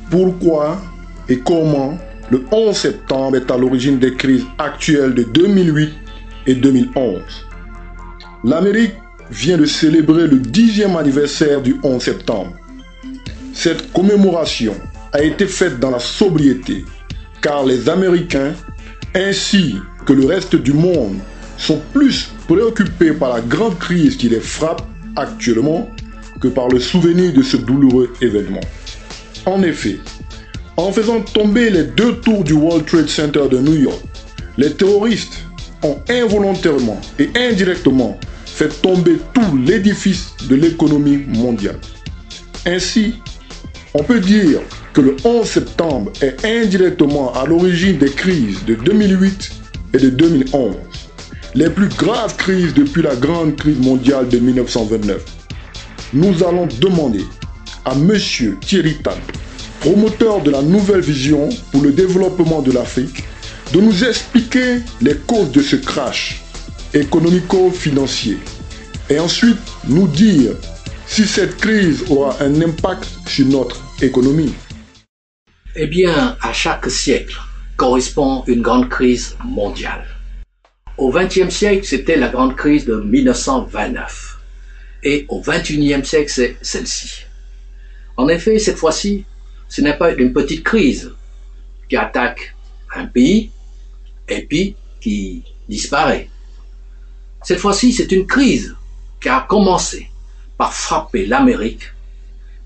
pourquoi et comment le 11 septembre est à l'origine des crises actuelles de 2008 et 2011. L'Amérique vient de célébrer le 10e anniversaire du 11 septembre. Cette commémoration a été faite dans la sobriété, car les Américains, ainsi que le reste du monde, sont plus préoccupés par la grande crise qui les frappe actuellement que par le souvenir de ce douloureux événement. En effet, en faisant tomber les 2 tours du World Trade Center de New York, les terroristes ont involontairement et indirectement fait tomber tout l'édifice de l'économie mondiale. Ainsi, on peut dire que le 11 septembre est indirectement à l'origine des crises de 2008 et de 2011, les plus graves crises depuis la grande crise mondiale de 1929. Nous allons demander à M. Thierry Tal, promoteur de la nouvelle vision pour le développement de l'Afrique, de nous expliquer les causes de ce crash économico-financier et ensuite nous dire si cette crise aura un impact sur notre économie. Eh bien, à chaque siècle correspond une grande crise mondiale. Au XXe siècle, c'était la grande crise de 1929. Et au XXIe siècle, c'est celle-ci. En effet, cette fois-ci, ce n'est pas une petite crise qui attaque un pays et puis qui disparaît. Cette fois-ci, c'est une crise qui a commencé par frapper l'Amérique,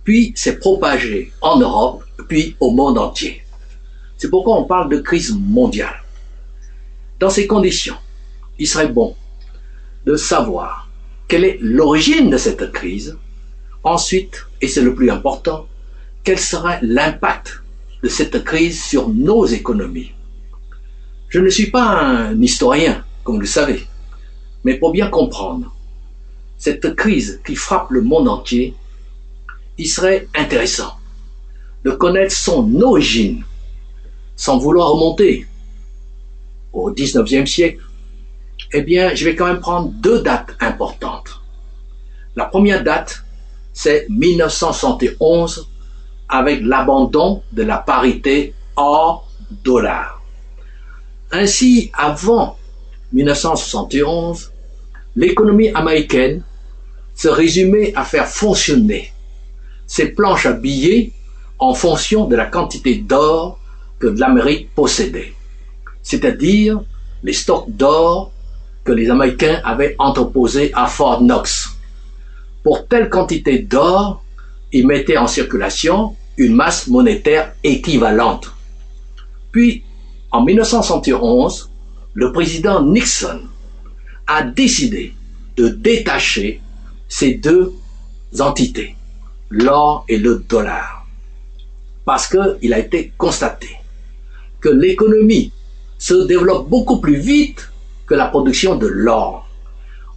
puis s'est propagée en Europe, puis au monde entier. C'est pourquoi on parle de crise mondiale. Dans ces conditions, il serait bon de savoir quelle est l'origine de cette crise. Ensuite, et c'est le plus important, quel serait l'impact de cette crise sur nos économies. Je ne suis pas un historien, comme vous le savez, mais pour bien comprendre cette crise qui frappe le monde entier, il serait intéressant de connaître son origine, sans vouloir remonter au XIXe siècle. Eh bien, je vais quand même prendre 2 dates importantes. La première date, c'est 1971, avec l'abandon de la parité or-dollar. Ainsi, avant 1971, l'économie américaine se résumait à faire fonctionner ses planches à billets en fonction de la quantité d'or que l'Amérique possédait, c'est-à-dire les stocks d'or que les Américains avaient entreposés à Fort Knox. Pour telle quantité d'or, ils mettaient en circulation une masse monétaire équivalente. Puis, en 1971, le président Nixon a décidé de détacher ces 2 entités, l'or et le dollar, parce qu'il a été constaté que l'économie se développe beaucoup plus vite que la production de l'or.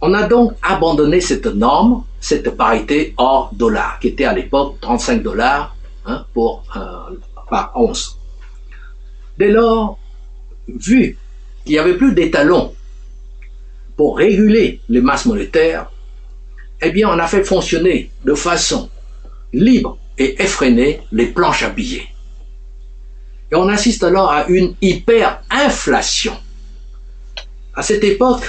On a donc abandonné cette norme, cette parité or-dollar, qui était à l'époque 35 dollars par once. Dès lors, vu qu'il n'y avait plus d'étalons pour réguler les masses monétaires, eh bien on a fait fonctionner de façon libre et effrénée les planches à billets. Et on assiste alors à une hyperinflation. À cette époque,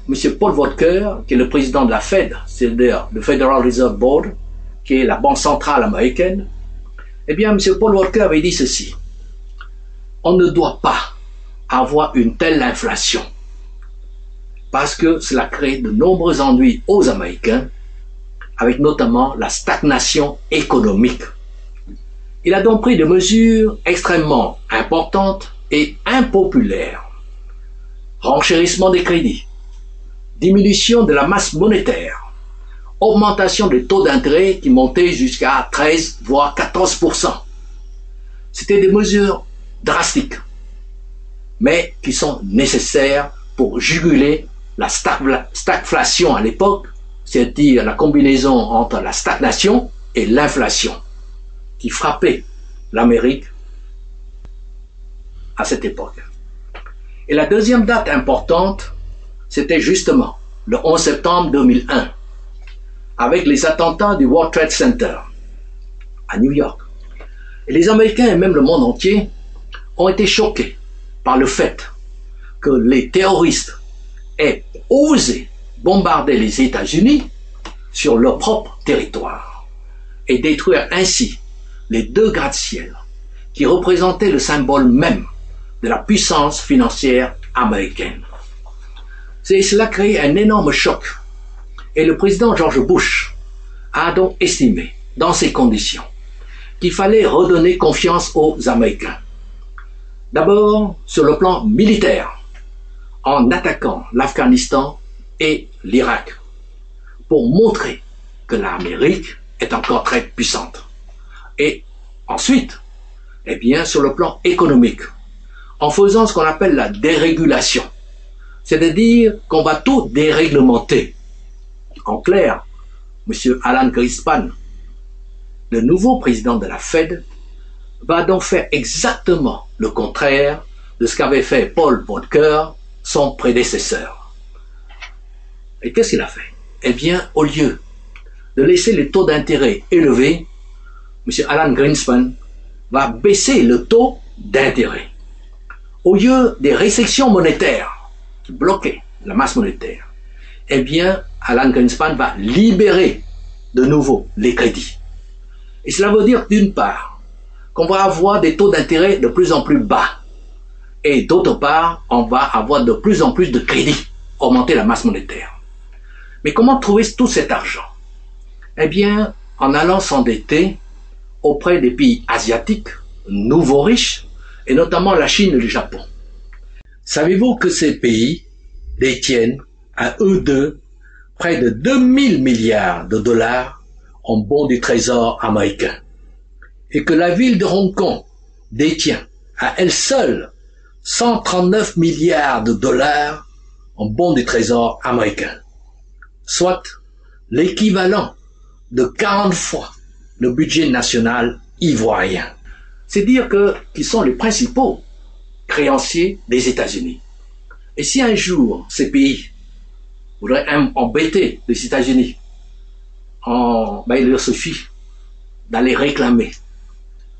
M. Paul Volcker, qui est le président de la Fed, c'est-à-dire le Federal Reserve Board, qui est la banque centrale américaine, eh bien M. Paul Volcker avait dit ceci: on ne doit pas avoir une telle inflation, parce que cela crée de nombreux ennuis aux Américains, avec notamment la stagnation économique. Il a donc pris des mesures extrêmement importantes et impopulaires. Renchérissement des crédits, diminution de la masse monétaire, augmentation des taux d'intérêt qui montaient jusqu'à 13 voire 14%. C'était des mesures drastiques, mais qui sont nécessaires pour juguler la stagflation à l'époque, c'est-à-dire la combinaison entre la stagnation et l'inflation, qui frappait l'Amérique à cette époque. Et la deuxième date importante, c'était justement le 11 septembre 2001, avec les attentats du World Trade Center à New York. Et les Américains et même le monde entier ont été choqués par le fait que les terroristes aient osé bombarder les États-Unis sur leur propre territoire et détruire ainsi les deux gratte-ciel qui représentaient le symbole même de la puissance financière américaine. Cela a créé un énorme choc et le président George Bush a donc estimé, dans ces conditions, qu'il fallait redonner confiance aux Américains. D'abord, sur le plan militaire, en attaquant l'Afghanistan et l'Irak, pour montrer que l'Amérique est encore très puissante. Et ensuite, eh bien, sur le plan économique, en faisant ce qu'on appelle la dérégulation, c'est-à-dire qu'on va tout déréglementer. En clair, M. Alan Greenspan, le nouveau président de la Fed, va donc faire exactement le contraire de ce qu'avait fait Paul Volcker, son prédécesseur. Et qu'est-ce qu'il a fait? Eh bien, au lieu de laisser les taux d'intérêt élevés, M. Alan Greenspan va baisser le taux d'intérêt. Au lieu des restrictions monétaires qui bloquaient la masse monétaire, eh bien, Alan Greenspan va libérer de nouveau les crédits. Et cela veut dire, d'une part, qu'on va avoir des taux d'intérêt de plus en plus bas. Et d'autre part, on va avoir de plus en plus de crédits, augmenter la masse monétaire. Mais comment trouver tout cet argent? Eh bien, en allant s'endetter auprès des pays asiatiques, nouveaux riches, et notamment la Chine et le Japon. Savez-vous que ces pays détiennent à eux deux près de 2000 milliards de dollars en bons du trésor américain, et que la ville de Hong Kong détient à elle seule 139 milliards de dollars en bons du trésor américain, soit l'équivalent de 40 fois le budget national ivoirien. C'est dire qu'ils sont les principaux créanciers des États-Unis. Et si un jour ces pays voudraient embêter les États-Unis, il leur suffit d'aller réclamer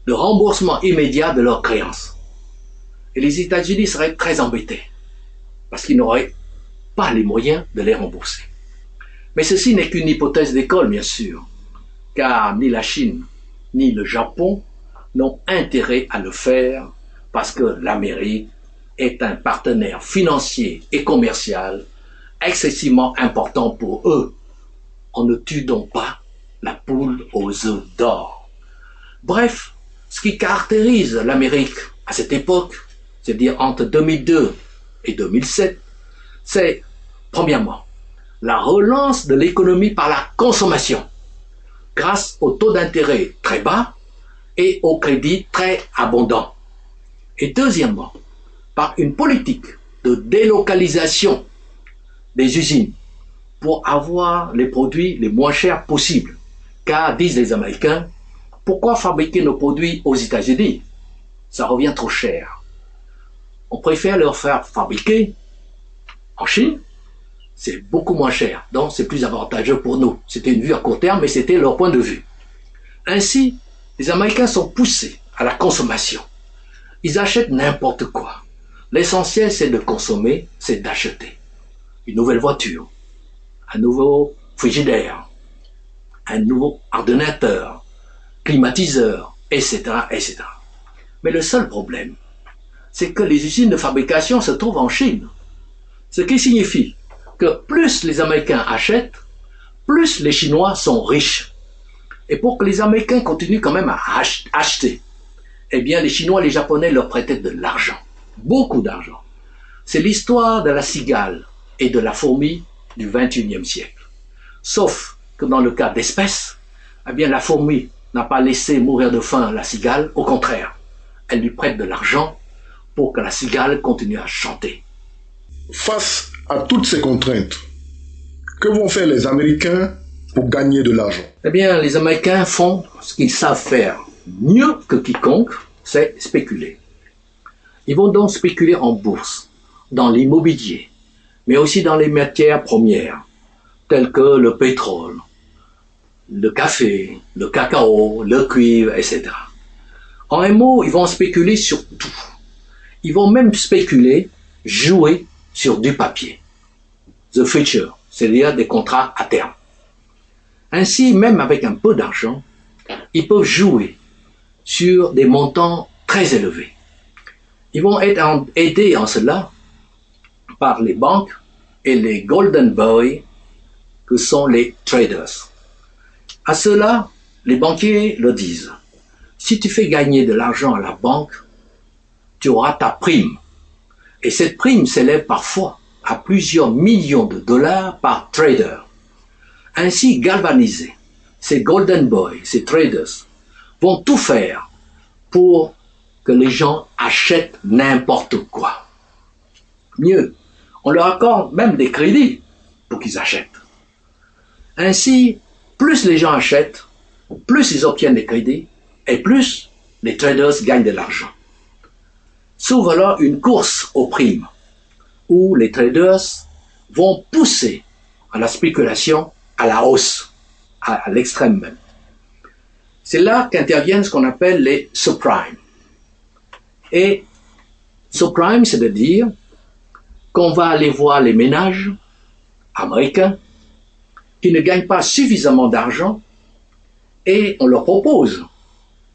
le remboursement immédiat de leurs créances. Et les États-Unis seraient très embêtés parce qu'ils n'auraient pas les moyens de les rembourser. Mais ceci n'est qu'une hypothèse d'école, bien sûr, car ni la Chine ni le Japon n'ont intérêt à le faire parce que l'Amérique est un partenaire financier et commercial excessivement important pour eux. On ne tue donc pas la poule aux œufs d'or. Bref, ce qui caractérise l'Amérique à cette époque, c'est-à-dire entre 2002 et 2007, c'est, premièrement, la relance de l'économie par la consommation, grâce aux taux d'intérêt très bas et aux crédits très abondants. Et deuxièmement, par une politique de délocalisation des usines pour avoir les produits les moins chers possibles. Car, disent les Américains, pourquoi fabriquer nos produits aux États-Unis? Ça revient trop cher. On préfère leur faire fabriquer en Chine, c'est beaucoup moins cher, donc c'est plus avantageux pour nous. C'était une vue à court terme, mais c'était leur point de vue. Ainsi, les Américains sont poussés à la consommation. Ils achètent n'importe quoi. L'essentiel, c'est de consommer, c'est d'acheter. Une nouvelle voiture, un nouveau frigidaire, un nouveau ordinateur, climatiseur, etc., etc. Mais le seul problème, c'est que les usines de fabrication se trouvent en Chine. Ce qui signifie que plus les Américains achètent, plus les Chinois sont riches. Et pour que les Américains continuent quand même à acheter, eh bien les Chinois et les Japonais leur prêtaient de l'argent, beaucoup d'argent. C'est l'histoire de la cigale et de la fourmi du XXIe siècle. Sauf que dans le cas d'espèces, eh bien la fourmi n'a pas laissé mourir de faim la cigale, au contraire, elle lui prête de l'argent pour que la cigale continue à chanter. Face à toutes ces contraintes, que vont faire les Américains pour gagner de l'argent? Eh bien, les Américains font ce qu'ils savent faire mieux que quiconque, c'est spéculer. Ils vont donc spéculer en bourse, dans l'immobilier, mais aussi dans les matières premières, telles que le pétrole, le café, le cacao, le cuivre, etc. En un mot, ils vont spéculer sur tout. Ils vont même spéculer, jouer sur du papier. The future, c'est-à-dire des contrats à terme. Ainsi, même avec un peu d'argent, ils peuvent jouer sur des montants très élevés. Ils vont être aidés en cela par les banques et les golden boys que sont les traders. À cela, les banquiers le disent. Si tu fais gagner de l'argent à la banque, tu auras ta prime. Et cette prime s'élève parfois à plusieurs millions de dollars par trader. Ainsi galvanisés, ces golden boys, ces traders, vont tout faire pour que les gens achètent n'importe quoi. Mieux, on leur accorde même des crédits pour qu'ils achètent. Ainsi, plus les gens achètent, plus ils obtiennent des crédits, et plus les traders gagnent de l'argent. S'ouvre alors une course aux primes, où les traders vont pousser à la spéculation à la hausse, à l'extrême même. C'est là qu'interviennent ce qu'on appelle les subprimes. Et subprime, c'est de dire qu'on va aller voir les ménages américains qui ne gagnent pas suffisamment d'argent et on leur propose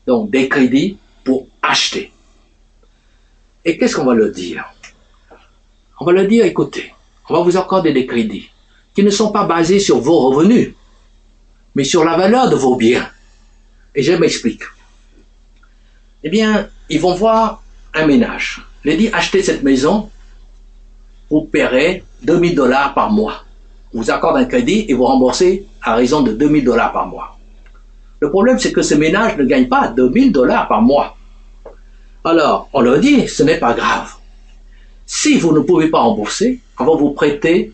donc des crédits pour acheter. Et qu'est-ce qu'on va leur dire? On va leur dire, écoutez, on va vous accorder des crédits qui ne sont pas basés sur vos revenus, mais sur la valeur de vos biens. Et je m'explique. Eh bien, ils vont voir un ménage. Il dit, achetez cette maison, vous paierez $2000 par mois. On vous accorde un crédit et vous remboursez à raison de $2000 par mois. Le problème, c'est que ce ménage ne gagne pas $2000 par mois. Alors, on leur dit, ce n'est pas grave. Si vous ne pouvez pas rembourser, on va vous prêter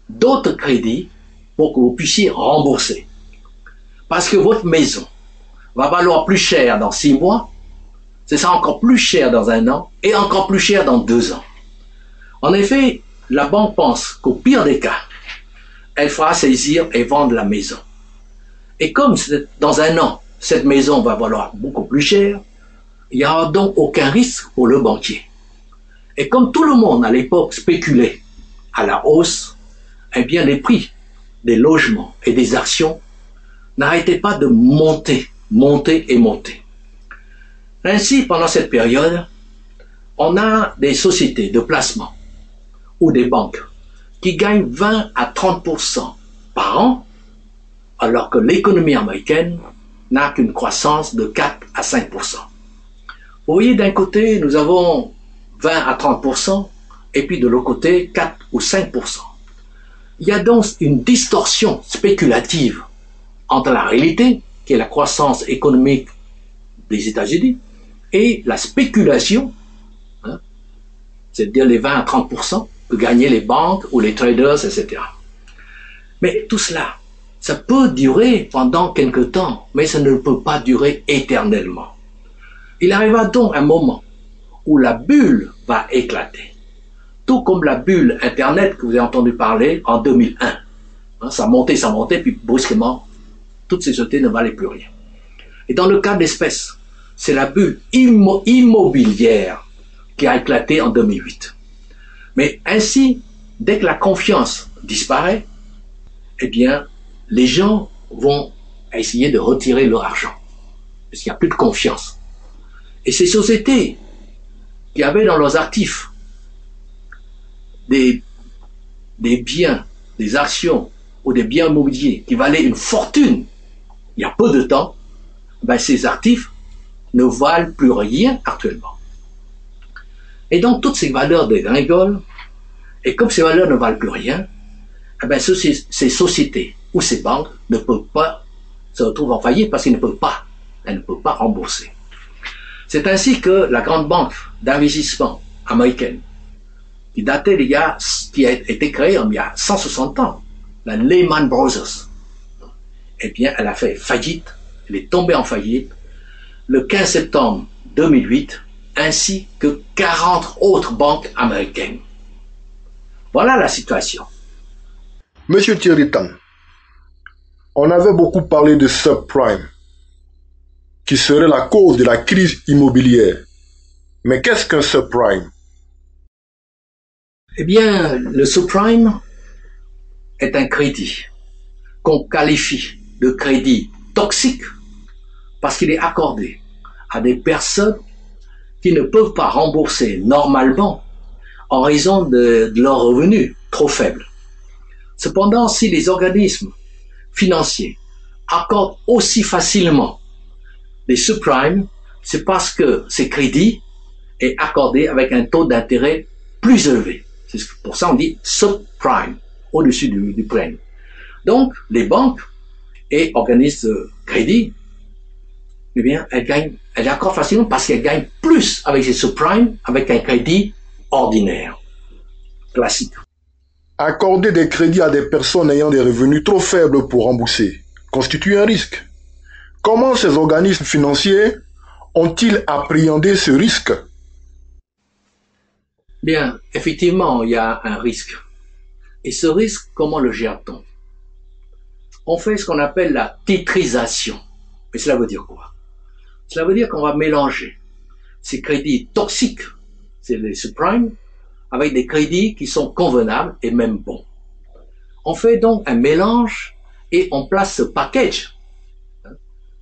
d'autres crédits pour que vous puissiez rembourser. Parce que votre maison va valoir plus cher dans 6 mois, ce sera encore plus cher dans 1 an et encore plus cher dans 2 ans. En effet, la banque pense qu'au pire des cas, elle fera saisir et vendre la maison. Et comme dans 1 an, cette maison va valoir beaucoup plus cher, il n'y aura donc aucun risque pour le banquier. Et comme tout le monde à l'époque spéculait à la hausse, eh bien les prix des logements et des actions n'arrêtaient pas de monter, monter et monter. Ainsi, pendant cette période, on a des sociétés de placement ou des banques qui gagnent 20 à 30% par an, alors que l'économie américaine n'a qu'une croissance de 4 à 5%. Vous voyez, d'un côté, nous avons 20 à 30%, et puis de l'autre côté, 4 ou 5%. Il y a donc une distorsion spéculative entre la réalité, qui est la croissance économique des États-Unis, et la spéculation, c'est-à-dire les 20 à 30% que gagnaient les banques ou les traders, etc. Mais tout cela, ça peut durer pendant quelque temps, mais ça ne peut pas durer éternellement. Il arrivera donc un moment où la bulle va éclater. Tout comme la bulle Internet que vous avez entendu parler en 2001. Ça montait, puis brusquement, toutes ces sociétés ne valaient plus rien. Et dans le cas d'espèces, c'est la bulle immobilière qui a éclaté en 2008. Mais ainsi, dès que la confiance disparaît, eh bien, les gens vont essayer de retirer leur argent. Parce qu'il n'y a plus de confiance. Et ces sociétés qui avaient dans leurs actifs des biens, des actions ou des biens immobiliers qui valaient une fortune il y a peu de temps, ben ces actifs ne valent plus rien actuellement. Et donc toutes ces valeurs dégringolent, et comme ces valeurs ne valent plus rien, eh ben ces sociétés ou ces banques ne peuvent pas se retrouver en faillite parce qu'elles ne peuvent pas rembourser. C'est ainsi que la grande banque d'investissement américaine, qui a été créée il y a 160 ans, la Lehman Brothers, eh bien, elle a fait faillite, elle est tombée en faillite le 15 septembre 2008, ainsi que 40 autres banques américaines. Voilà la situation. Monsieur Thierry Tang, on avait beaucoup parlé de subprime. qui serait la cause de la crise immobilière. Mais qu'est-ce qu'un subprime? Eh bien, le subprime est un crédit qu'on qualifie de crédit toxique parce qu'il est accordé à des personnes qui ne peuvent pas rembourser normalement en raison de leurs revenus trop faibles. Cependant, si les organismes financiers accordent aussi facilement des subprimes, c'est parce que ces crédits est accordé avec un taux d'intérêt plus élevé. C'est pour ça qu'on dit subprime, au-dessus du prime. Donc, les banques et organismes de crédit, eh bien, elles accordent facilement parce qu'elles gagnent plus avec ces subprimes, avec un crédit ordinaire, classique. Accorder des crédits à des personnes ayant des revenus trop faibles pour rembourser constitue un risque. Comment ces organismes financiers ont-ils appréhendé ce risque? Bien, effectivement, il y a un risque. Et ce risque, comment le gère-t-on? On fait ce qu'on appelle la titrisation. Et cela veut dire quoi? Cela veut dire qu'on va mélanger ces crédits toxiques, c'est les subprimes, avec des crédits qui sont convenables et même bons. On fait donc un mélange et on place ce package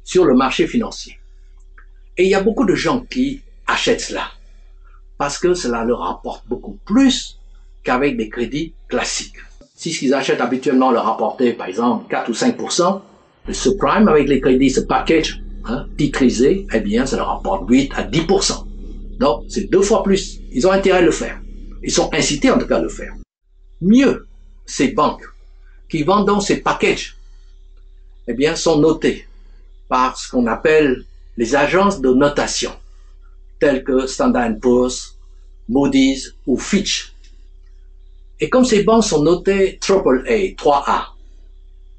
sur le marché financier. Et il y a beaucoup de gens qui achètent cela parce que cela leur rapporte beaucoup plus qu'avec des crédits classiques. Si ce qu'ils achètent habituellement leur rapportait par exemple 4 ou 5%, le subprime avec les crédits, ce package titrisé, eh bien ça leur rapporte 8 à 10%. Donc c'est 2 fois plus. Ils ont intérêt à le faire. Ils sont incités en tout cas à le faire. Mieux, ces banques qui vendent donc ces packages, eh bien sont notées par ce qu'on appelle les agences de notation, telles que Standard & Poor's, Moody's ou Fitch. Et comme ces banques sont notées AAA, 3A,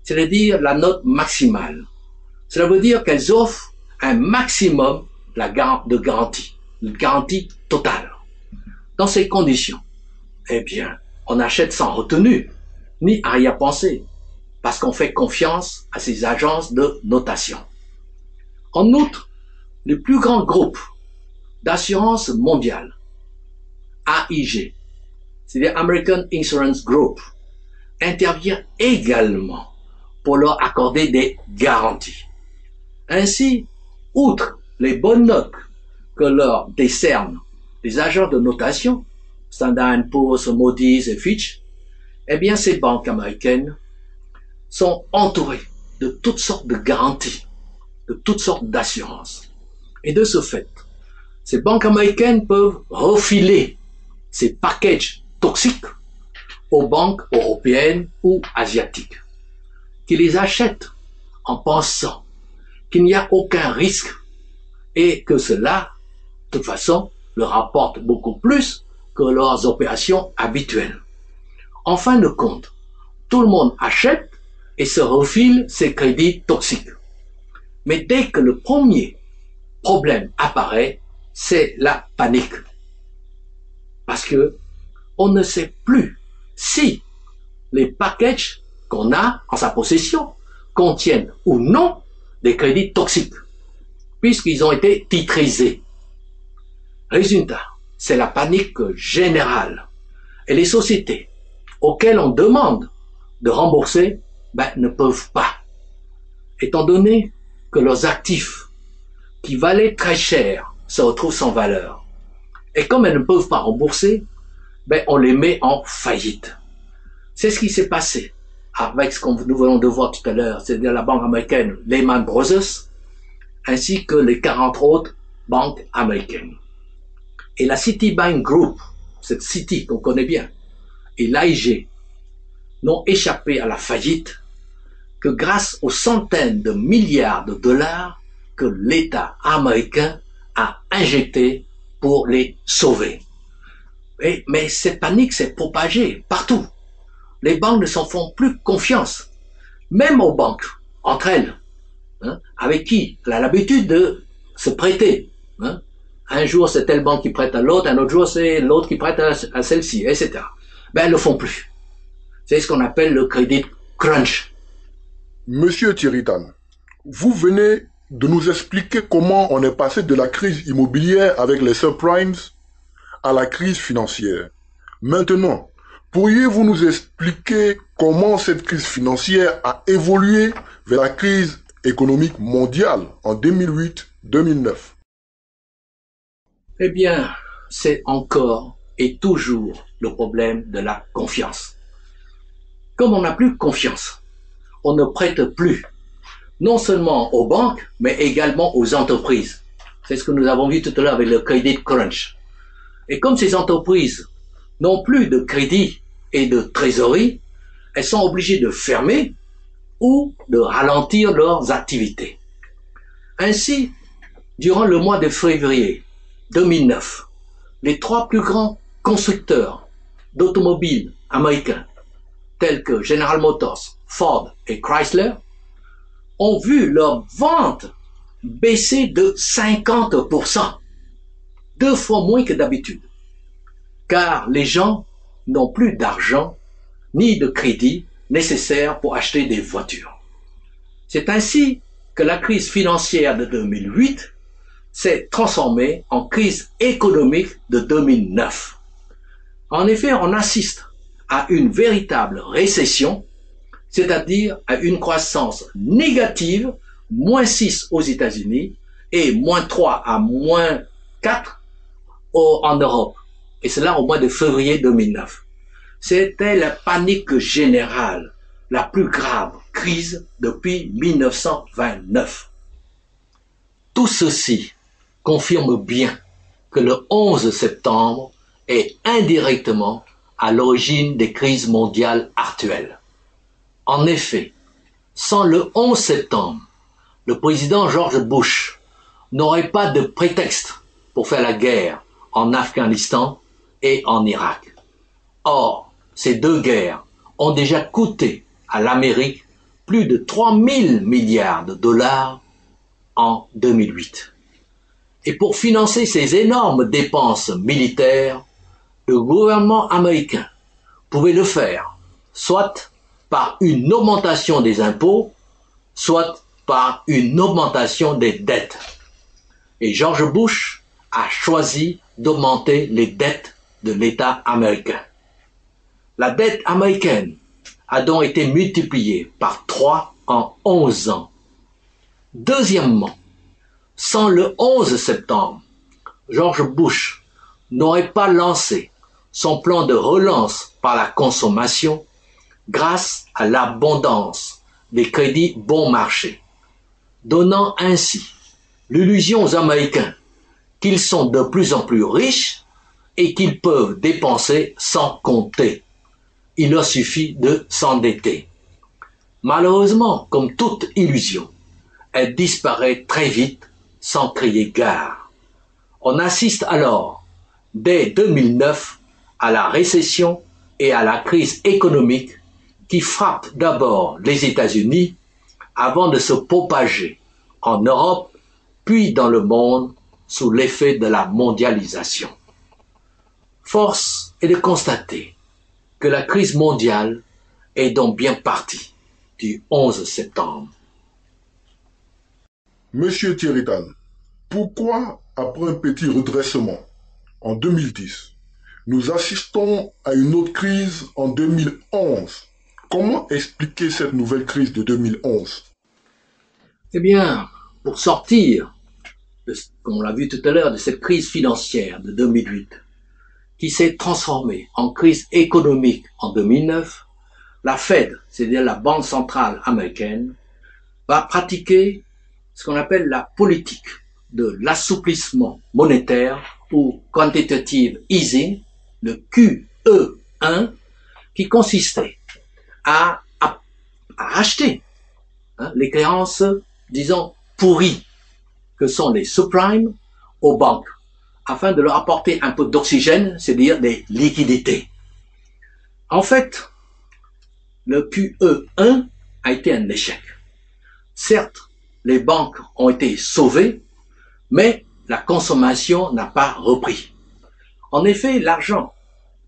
c'est-à-dire la note maximale, cela veut dire qu'elles offrent un maximum de garantie, une garantie totale. Dans ces conditions, eh bien, on achète sans retenue, ni arrière-pensée, parce qu'on fait confiance à ces agences de notation. En outre, le plus grand groupe d'assurance mondiale, AIG, c'est-à-dire American Insurance Group, intervient également pour leur accorder des garanties. Ainsi, outre les bonnes notes que leur décernent les agents de notation, Standard & Poor's, Moody's et Fitch, eh bien ces banques américaines sont entourées de toutes sortes de garanties, de toutes sortes d'assurances. Et de ce fait, ces banques américaines peuvent refiler ces packages toxiques aux banques européennes ou asiatiques, qui les achètent en pensant qu'il n'y a aucun risque et que cela, de toute façon, leur rapporte beaucoup plus que leurs opérations habituelles. En fin de compte, tout le monde achète et se refile ces crédits toxiques. Mais dès que le premier problème apparaît, c'est la panique. Parce que on ne sait plus si les packages qu'on a en sa possession contiennent ou non des crédits toxiques, puisqu'ils ont été titrisés. Résultat, c'est la panique générale. Et les sociétés auxquelles on demande de rembourser ne peuvent pas, étant donné que leurs actifs qui valaient très cher se retrouvent sans valeur. Et comme elles ne peuvent pas rembourser, on les met en faillite. C'est ce qui s'est passé avec ce que nous venons de voir tout à l'heure, c'est-à-dire la banque américaine Lehman Brothers, ainsi que les 40 autres banques américaines. Et la Citibank Group, cette Citi qu'on connaît bien, et l'AIG n'ont échappé à la faillite que grâce aux centaines de milliards de dollars que l'État américain a injectés pour les sauver. Mais cette panique s'est propagée partout. Les banques ne s'en font plus confiance, même aux banques, entre elles, avec qui elle a l'habitude de se prêter. Un jour, c'est telle banque qui prête à l'autre, un autre jour, c'est l'autre qui prête à celle-ci, etc. Elles ne le font plus. C'est ce qu'on appelle le credit crunch. Monsieur Thierry Tan, vous venez de nous expliquer comment on est passé de la crise immobilière avec les subprimes à la crise financière. Maintenant, pourriez-vous nous expliquer comment cette crise financière a évolué vers la crise économique mondiale en 2008-2009? Eh bien, c'est encore et toujours le problème de la confiance. Comme on n'a plus confiance, on ne prête plus, non seulement aux banques, mais également aux entreprises. C'est ce que nous avons vu tout à l'heure avec le credit crunch. Et comme ces entreprises n'ont plus de crédit et de trésorerie, elles sont obligées de fermer ou de ralentir leurs activités. Ainsi, durant le mois de février 2009, les 3 plus grands constructeurs d'automobiles américains, tels que General Motors, Ford et Chrysler, ont vu leurs ventes baisser de 50%, 2 fois moins que d'habitude, car les gens n'ont plus d'argent ni de crédit nécessaire pour acheter des voitures. C'est ainsi que la crise financière de 2008 s'est transformée en crise économique de 2009. En effet, on assiste à une véritable récession, c'est-à-dire à une croissance négative, -6 aux États-Unis et -3 à -4 en Europe. Et cela au mois de février 2009. C'était la panique générale, la plus grave crise depuis 1929. Tout ceci confirme bien que le 11 septembre est indirectement à l'origine des crises mondiales actuelles. En effet, sans le 11 septembre, le président George Bush n'aurait pas de prétexte pour faire la guerre en Afghanistan et en Irak. Or, ces 2 guerres ont déjà coûté à l'Amérique plus de 3 000 milliards de dollars en 2008. Et pour financer ces énormes dépenses militaires, le gouvernement américain pouvait le faire, soit par une augmentation des impôts, soit par une augmentation des dettes. Et George Bush a choisi d'augmenter les dettes de l'État américain. La dette américaine a donc été multipliée par 3 en 11 ans. Deuxièmement, sans le 11 septembre, George Bush n'aurait pas lancé son plan de relance par la consommation grâce à l'abondance des crédits bon marché, donnant ainsi l'illusion aux Américains qu'ils sont de plus en plus riches et qu'ils peuvent dépenser sans compter. Il leur suffit de s'endetter. Malheureusement, comme toute illusion, elle disparaît très vite sans crier gare. On assiste alors, dès 2009, à la récession et à la crise économique qui frappent d'abord les États-Unis avant de se propager en Europe puis dans le monde sous l'effet de la mondialisation. Force est de constater que la crise mondiale est donc bien partie du 11 septembre. Monsieur Thierry-Tan, pourquoi, après un petit redressement en 2010, nous assistons à une autre crise en 2011? Comment expliquer cette nouvelle crise de 2011? Eh bien, pour sortir, comme on l'a vu tout à l'heure, de cette crise financière de 2008, qui s'est transformée en crise économique en 2009, la Fed, c'est-à-dire la Banque centrale américaine, va pratiquer ce qu'on appelle la politique de l'assouplissement monétaire ou quantitative easing, le QE1, qui consistait à racheter les créances, disons, pourries, que sont les subprimes, aux banques, afin de leur apporter un peu d'oxygène, c'est-à-dire des liquidités. En fait, le QE1 a été un échec. Certes, les banques ont été sauvées, mais la consommation n'a pas repris. En effet, l'argent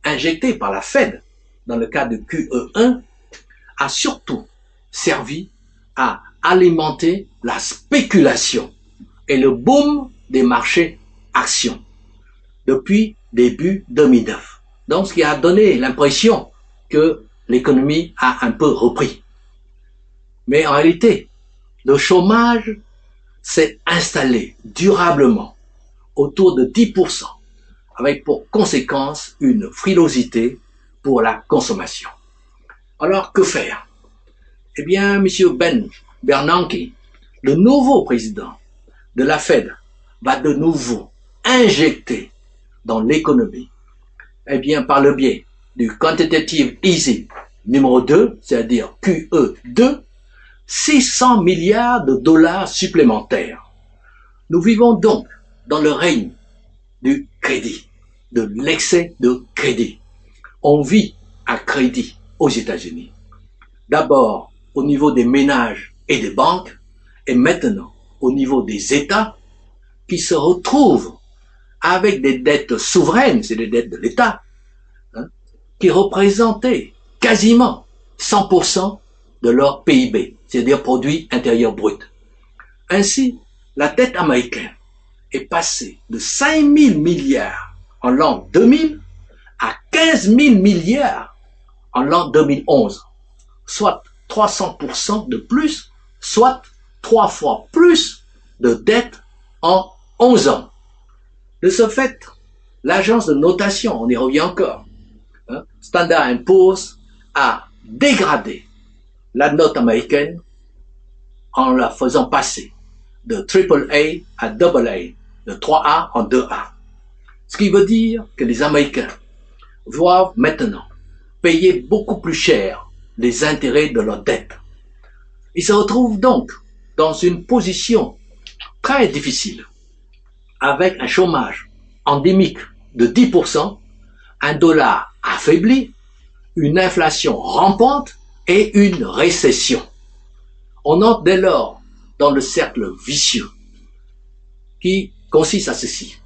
injecté par la Fed dans le cas de QE1 a surtout servi à alimenter la spéculation et le boom des marchés actions depuis début 2009. Donc, ce qui a donné l'impression que l'économie a un peu repris. Mais en réalité, le chômage s'est installé durablement autour de 10%, avec pour conséquence une frilosité pour la consommation. Alors, que faire? Eh bien, M. Ben Bernanke, le nouveau président de la Fed, va de nouveau injecter dans l'économie, eh bien, par le biais du Quantitative Easing numéro 2, c'est-à-dire QE2, 600 milliards de dollars supplémentaires. Nous vivons donc dans le règne du crédit, de l'excès de crédit. On vit à crédit aux États-Unis. D'abord au niveau des ménages et des banques, et maintenant au niveau des États qui se retrouvent avec des dettes souveraines, c'est des dettes de l'État, qui représentaient quasiment 100% de leur PIB, c'est-à-dire produit intérieur brut. Ainsi, la dette américaine est passée de 5 000 milliards en l'an 2000 à 15 000 milliards en l'an 2011, soit 300% de plus, soit 3 fois plus de dette en 11 ans. De ce fait, l'agence de notation, on y revient encore, Standard & Poor's, a dégradé la note américaine en la faisant passer de AAA à AA, de 3A en 2A. Ce qui veut dire que les Américains doivent maintenant payer beaucoup plus cher les intérêts de leurs dettes. Ils se retrouvent donc dans une position très difficile, avec un chômage endémique de 10%, un dollar affaibli, une inflation rampante et une récession. On entre dès lors dans le cercle vicieux qui consiste à ceci.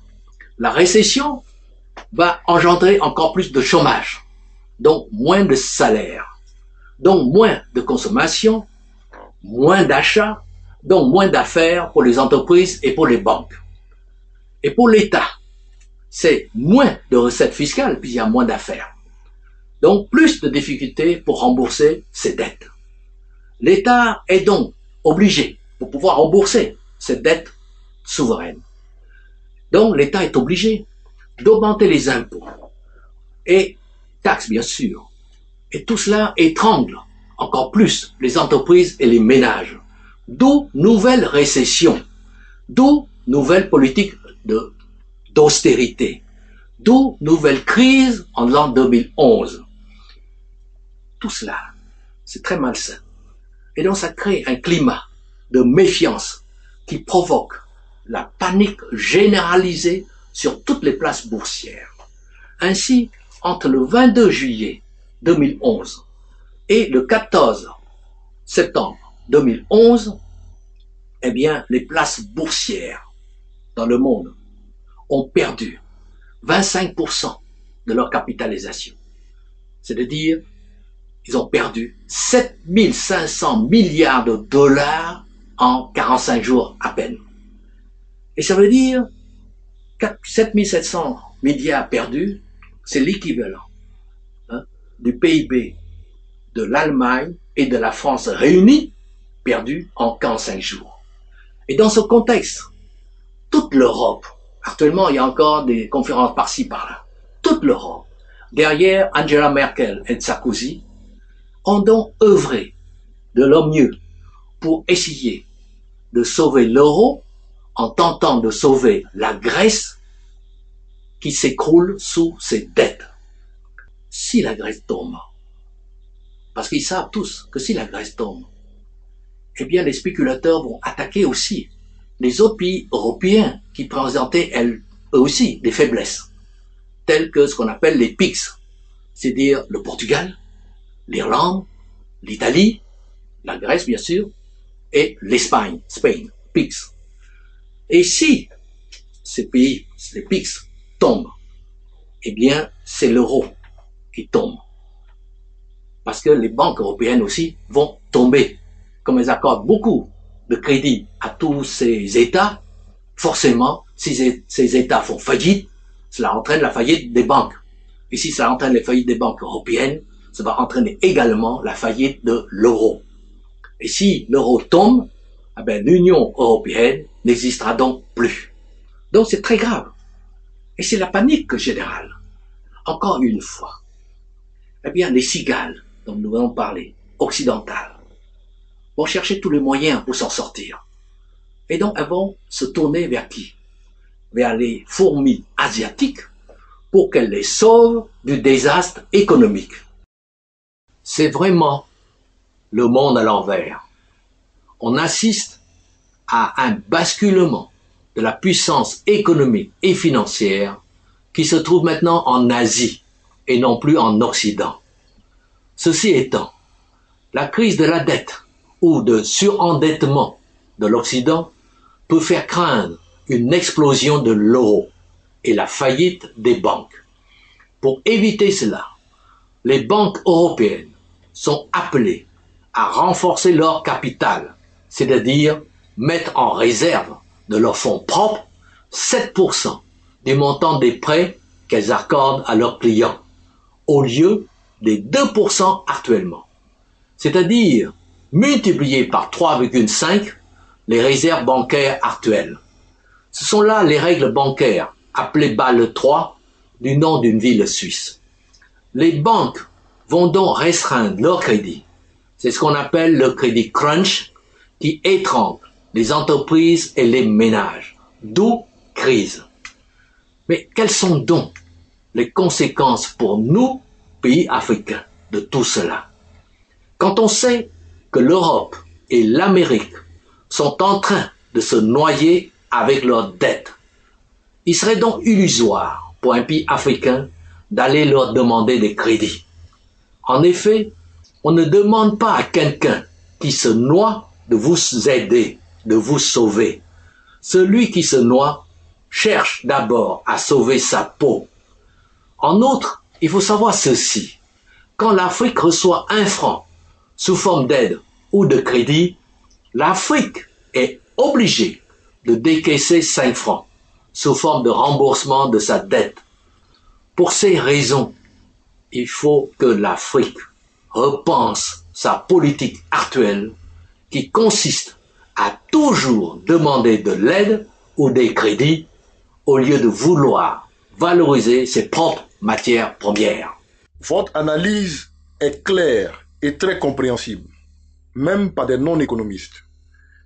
La récession va engendrer encore plus de chômage, donc moins de salaire, donc moins de consommation, moins d'achats, donc moins d'affaires pour les entreprises et pour les banques. Et pour l'État, c'est moins de recettes fiscales puisqu'il y a moins d'affaires. Donc plus de difficultés pour rembourser ses dettes. L'État est donc obligé, pour pouvoir rembourser ses dettes souveraines. Donc l'État est obligé d'augmenter les impôts et taxes bien sûr. Et tout cela étrangle encore plus les entreprises et les ménages. D'où nouvelle récession, d'où nouvelle politique d'austérité, d'où nouvelle crise en l'an 2011. Tout cela, c'est très malsain. Et donc ça crée un climat de méfiance qui provoque la panique généralisée sur toutes les places boursières. Ainsi, entre le 22 juillet 2011 et le 14 septembre 2011, eh bien, les places boursières dans le monde ont perdu 25% de leur capitalisation. C'est-à-dire, ils ont perdu 7 500 milliards de dollars en 45 jours à peine. Et ça veut dire 7 700 milliards perdus, c'est l'équivalent du PIB de l'Allemagne et de la France réunis, perdus en 45 jours. Et dans ce contexte, toute l'Europe, actuellement il y a encore des conférences par-ci par-là, toute l'Europe, derrière Angela Merkel et Sarkozy, ont donc œuvré de leur mieux pour essayer de sauver l'euro en tentant de sauver la Grèce qui s'écroule sous ses dettes. Si la Grèce tombe, parce qu'ils savent tous que si la Grèce tombe, eh bien les spéculateurs vont attaquer aussi les autres pays européens qui présentaient eux aussi des faiblesses, telles que ce qu'on appelle les PIGS, c'est-à-dire le Portugal, l'Irlande, l'Italie, la Grèce bien sûr, et l'Espagne, Spain, PIGS. Et si ces pays, les PIGS, tombent, eh bien c'est l'euro qui tombe. Parce que les banques européennes aussi vont tomber, comme elles accordent beaucoup de crédit à tous ces États, forcément, si ces États font faillite, cela entraîne la faillite des banques. Et si ça entraîne la faillite des banques européennes, ça va entraîner également la faillite de l'euro. Et si l'euro tombe, eh bien, l'Union européenne n'existera donc plus. Donc c'est très grave. Et c'est la panique générale. Encore une fois. Eh bien, les cigales, dont nous allons parler, occidentales, vont chercher tous les moyens pour s'en sortir. Et donc, elles vont se tourner vers qui? Vers les fourmis asiatiques pour qu'elles les sauvent du désastre économique. C'est vraiment le monde à l'envers. On assiste à un basculement de la puissance économique et financière qui se trouve maintenant en Asie et non plus en Occident. Ceci étant, la crise de la dette ou de surendettement de l'Occident peut faire craindre une explosion de l'euro et la faillite des banques. Pour éviter cela, les banques européennes sont appelées à renforcer leur capital, c'est-à-dire mettre en réserve de leurs fonds propres 7% du montant des prêts qu'elles accordent à leurs clients, au lieu des 2% actuellement. C'est-à-dire multiplier par 3,5 les réserves bancaires actuelles. Ce sont là les règles bancaires, appelées Bâle III, du nom d'une ville suisse. Les banques vont donc restreindre leur crédit. C'est ce qu'on appelle le crédit crunch, qui étrangle les entreprises et les ménages, d'où crise. Mais quelles sont donc les conséquences pour nous, pays africains, de tout cela? Quand on sait que l'Europe et l'Amérique sont en train de se noyer avec leurs dettes, il serait donc illusoire pour un pays africain d'aller leur demander des crédits. En effet, on ne demande pas à quelqu'un qui se noie de vous aider, de vous sauver. Celui qui se noie cherche d'abord à sauver sa peau. En outre, il faut savoir ceci. Quand l'Afrique reçoit 1 franc sous forme d'aide ou de crédit, l'Afrique est obligée de décaisser 5 francs sous forme de remboursement de sa dette. Pour ces raisons, il faut que l'Afrique repense sa politique actuelle qui consiste à toujours demander de l'aide ou des crédits au lieu de vouloir valoriser ses propres matières premières. Votre analyse est claire et très compréhensible, même par des non-économistes.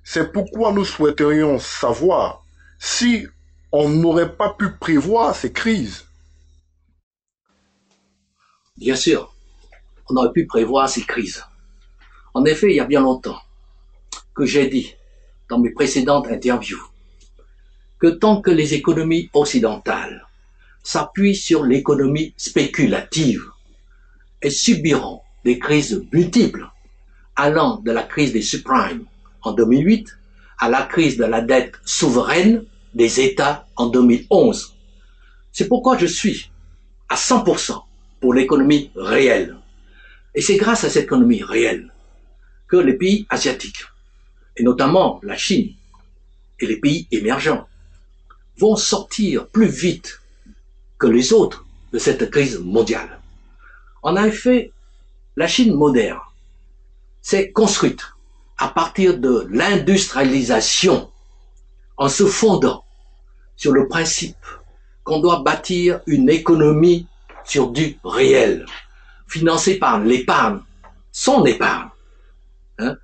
C'est pourquoi nous souhaiterions savoir si on n'aurait pas pu prévoir ces crises. Bien sûr, on aurait pu prévoir ces crises. En effet, il y a bien longtemps que j'ai dit dans mes précédentes interviews que tant que les économies occidentales s'appuient sur l'économie spéculative et subiront des crises multiples, allant de la crise des subprimes en 2008 à la crise de la dette souveraine des États en 2011. C'est pourquoi je suis à 100% pour l'économie réelle. Et c'est grâce à cette économie réelle que les pays asiatiques, et notamment la Chine et les pays émergents, vont sortir plus vite que les autres de cette crise mondiale. En effet, la Chine moderne s'est construite à partir de l'industrialisation en se fondant sur le principe qu'on doit bâtir une économie sur du réel, financée par l'épargne, son épargne,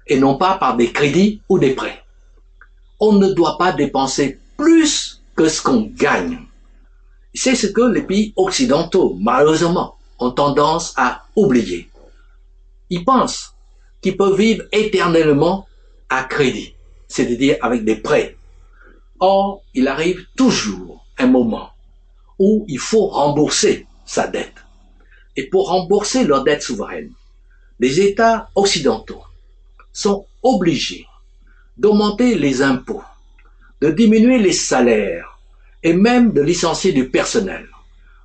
et non pas par des crédits ou des prêts. On ne doit pas dépenser plus que ce qu'on gagne. C'est ce que les pays occidentaux, malheureusement, ont tendance à oublier. Ils pensent qu'ils peuvent vivre éternellement à crédit, c'est-à-dire avec des prêts. Or, il arrive toujours un moment où il faut rembourser sa dette. Et pour rembourser leur dette souveraine, les États occidentaux sont obligés d'augmenter les impôts, de diminuer les salaires et même de licencier du personnel.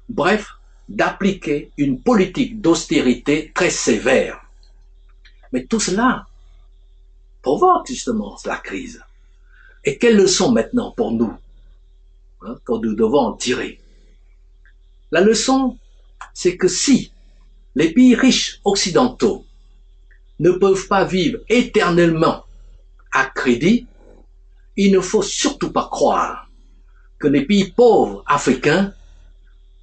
Bref, d'appliquer une politique d'austérité très sévère. Mais tout cela provoque justement la crise. Et quelle leçon maintenant pour nous, que nous devons en tirer? La leçon, c'est que si les pays riches occidentaux ne peuvent pas vivre éternellement à crédit, il ne faut surtout pas croire que les pays pauvres africains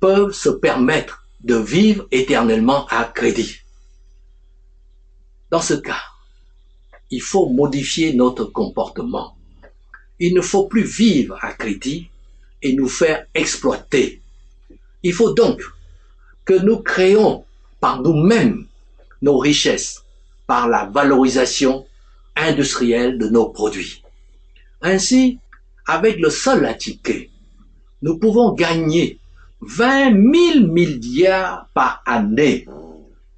peuvent se permettre de vivre éternellement à crédit. Dans ce cas, il faut modifier notre comportement. Il ne faut plus vivre à crédit et nous faire exploiter. Il faut donc que nous créons par nous-mêmes nos richesses, par la valorisation industrielle de nos produits. Ainsi, avec le seul ticket, nous pouvons gagner 20 000 milliards par année.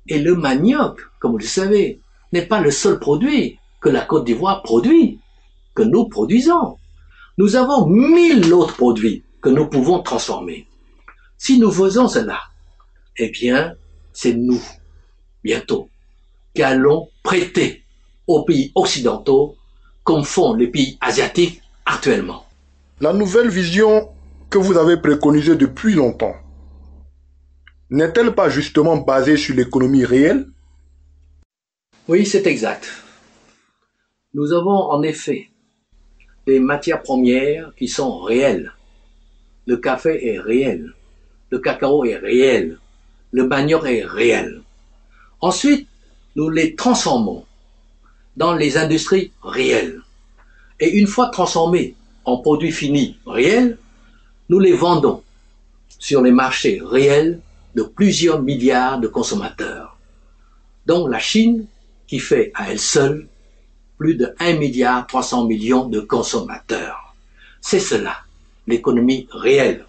Et le manioc, comme vous le savez, n'est pas le seul produit que la Côte d'Ivoire produit, que nous produisons. Nous avons 1000 autres produits que nous pouvons transformer. Si nous faisons cela, eh bien, c'est nous, bientôt, qui allons prêter aux pays occidentaux comme font les pays asiatiques actuellement. La nouvelle vision que vous avez préconisée depuis longtemps n'est-elle pas justement basée sur l'économie réelle? Oui, c'est exact. Nous avons en effet des matières premières qui sont réelles. Le café est réel, le cacao est réel, le manioc est réel. Ensuite, nous les transformons dans les industries réelles. Et une fois transformés en produits finis réels, nous les vendons sur les marchés réels de plusieurs milliards de consommateurs, dont la Chine, qui fait à elle seule plus de 1,3 milliard de consommateurs. C'est cela, l'économie réelle.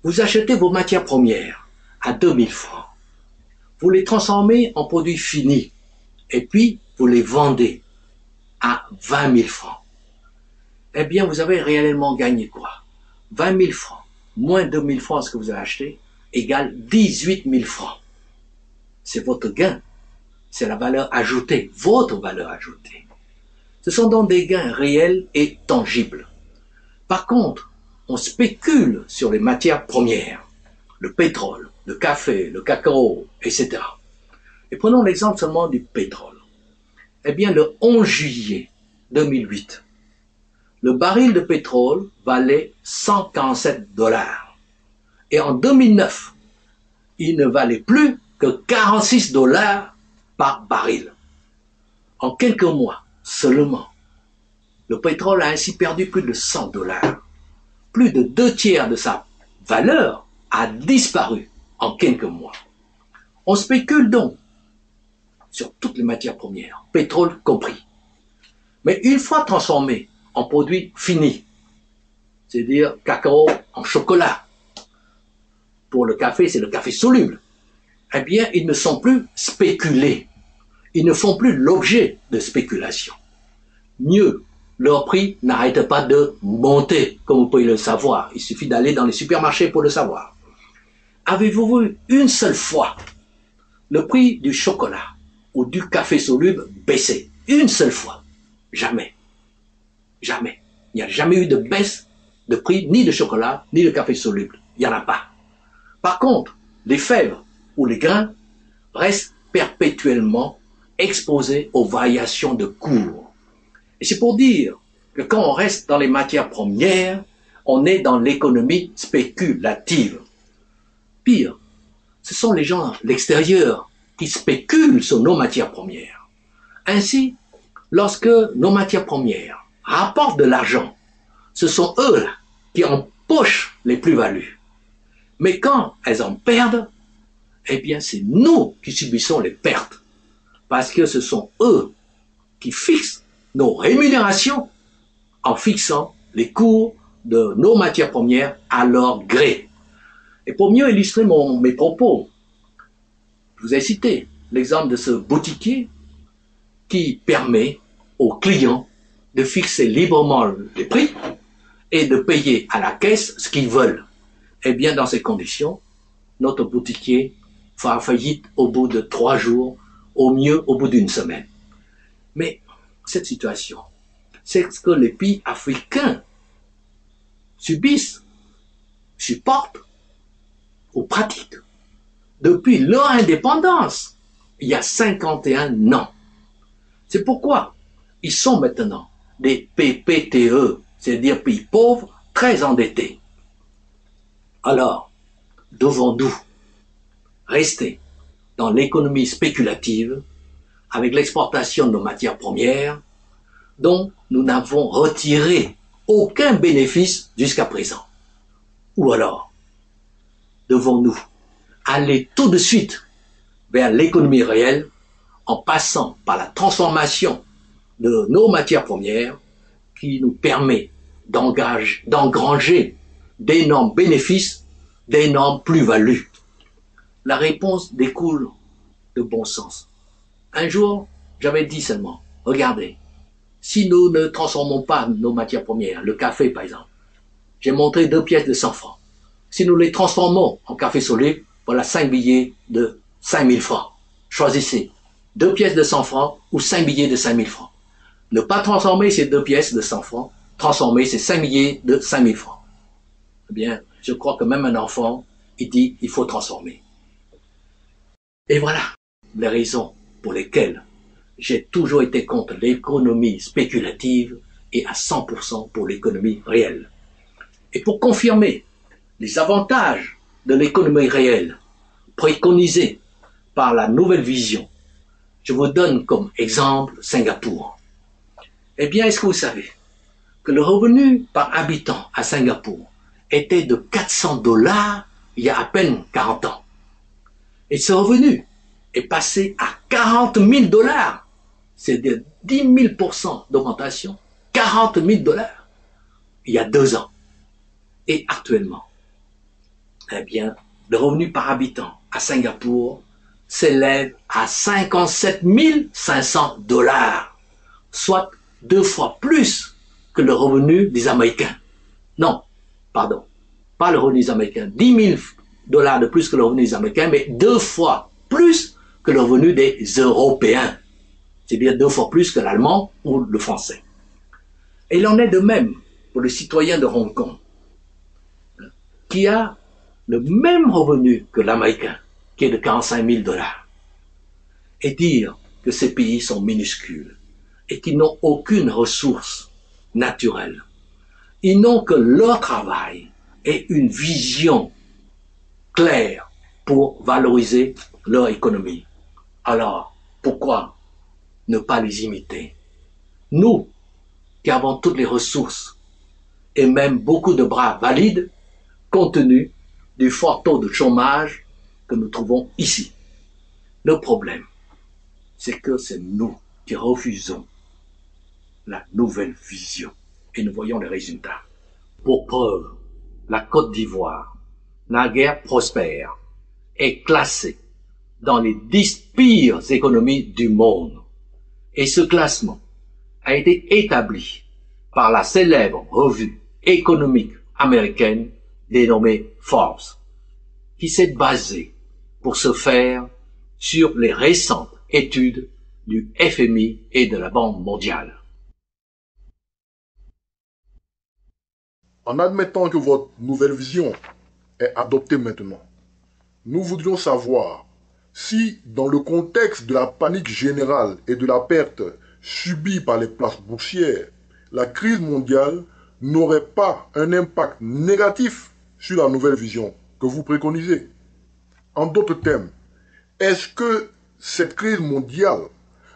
Vous achetez vos matières premières à 2000 francs. Vous les transformez en produits finis et puis vous les vendez à 20 000 francs. Eh bien, vous avez réellement gagné quoi? 20 000 francs moins 2 000 francs ce que vous avez acheté égale 18 000 francs. C'est votre gain. C'est la valeur ajoutée, votre valeur ajoutée. Ce sont donc des gains réels et tangibles. Par contre, on spécule sur les matières premières, le pétrole, le café, le cacao, etc. Et prenons l'exemple seulement du pétrole. Eh bien, le 11 juillet 2008, le baril de pétrole valait 147 $. Et en 2009, il ne valait plus que 46 $ par baril. En quelques mois seulement, le pétrole a ainsi perdu plus de 100 $. Plus de 2/3 de sa valeur a disparu en quelques mois. On spécule donc sur toutes les matières premières, pétrole compris. Mais une fois transformés en produits finis, c'est-à-dire cacao en chocolat, pour le café, c'est le café soluble, eh bien, ils ne sont plus spéculés. Ils ne font plus l'objet de spéculation. Mieux, leur prix n'arrête pas de monter, comme vous pouvez le savoir. Il suffit d'aller dans les supermarchés pour le savoir. Avez-vous vu une seule fois le prix du chocolat ou du café soluble baisser? Une seule fois? Jamais. Jamais. Il n'y a jamais eu de baisse de prix ni de chocolat, ni de café soluble. Il n'y en a pas. Par contre, les fèves ou les grains restent perpétuellement exposés aux variations de cours. Et c'est pour dire que quand on reste dans les matières premières, on est dans l'économie spéculative. Pire, ce sont les gens de l'extérieur qui spéculent sur nos matières premières. Ainsi, lorsque nos matières premières rapportent de l'argent, ce sont eux là, qui empochent les plus-values. Mais quand elles en perdent, eh bien c'est nous qui subissons les pertes. Parce que ce sont eux qui fixent nos rémunérations en fixant les cours de nos matières premières à leur gré. Et pour mieux illustrer mes propos, je vous ai cité l'exemple de ce boutiquier qui permet aux clients de fixer librement les prix et de payer à la caisse ce qu'ils veulent. Eh bien, dans ces conditions, notre boutiquier fera faillite au bout de 3 jours, au mieux au bout d'une semaine. Mais cette situation, c'est ce que les pays africains subissent, supportent ou pratiquent depuis leur indépendance, il y a 51 ans. C'est pourquoi ils sont maintenant des PPTE, c'est-à-dire pays pauvres, très endettés. Alors, devons-nous rester dans l'économie spéculative avec l'exportation de nos matières premières dont nous n'avons retiré aucun bénéfice jusqu'à présent? Ou alors, devons-nous aller tout de suite vers l'économie réelle en passant par la transformation de nos matières premières qui nous permet d'engranger d'énormes bénéfices, d'énormes plus-values? La réponse découle de bon sens. Un jour, j'avais dit seulement, regardez, si nous ne transformons pas nos matières premières, le café par exemple, j'ai montré 2 pièces de 100 francs. Si nous les transformons en café soluble, voilà 5 billets de 5000 francs. Choisissez 2 pièces de 100 francs ou 5 billets de 5000 francs. Ne pas transformer ces 2 pièces de 100 francs, transformer ces 5 billets de 5000 francs. Eh bien, je crois que même un enfant, il dit, il faut transformer. Et voilà les raisons pour lesquelles j'ai toujours été contre l'économie spéculative et à 100% pour l'économie réelle. Et pour confirmer les avantages de l'économie réelle préconisés par la nouvelle vision, je vous donne comme exemple Singapour. Eh bien, est-ce que vous savez que le revenu par habitant à Singapour était de 400 $ il y a à peine 40 ans. Et ce revenu est passé à 40 000 $. C'est de 10 000% d'augmentation, 40 000 $ il y a 2 ans. Et actuellement, eh bien, le revenu par habitant à Singapour s'élève à 57 500 $, soit 2 fois plus que le revenu des Américains. Non, pardon, pas le revenu des Américains, 10 000 $ de plus que le revenu des Américains, mais 2 fois plus que le revenu des Européens. C'est-à-dire 2 fois plus que l'allemand ou le français. Et il en est de même pour le citoyen de Hong Kong, qui a le même revenu que l'Américain, qui est de 45 000 $. Et dire que ces pays sont minuscules et qu'ils n'ont aucune ressource naturelle. Ils n'ont que leur travail et une vision claire pour valoriser leur économie. Alors, pourquoi ne pas les imiter? Nous, qui avons toutes les ressources et même beaucoup de bras valides, compte tenu du fort taux de chômage que nous trouvons ici. Le problème, c'est que c'est nous qui refusons la nouvelle vision et nous voyons les résultats. Pour preuve, la Côte d'Ivoire, naguère prospère, est classée dans les 10 pires économies du monde. Et ce classement a été établi par la célèbre revue économique américaine dénommée Forbes, qui s'est basée pour ce faire sur les récentes études du FMI et de la Banque mondiale. En admettant que votre nouvelle vision est adoptée maintenant, nous voudrions savoir si, dans le contexte de la panique générale et de la perte subie par les places boursières, la crise mondiale n'aurait pas un impact négatif sur la nouvelle vision que vous préconisez. En d'autres termes, est-ce que cette crise mondiale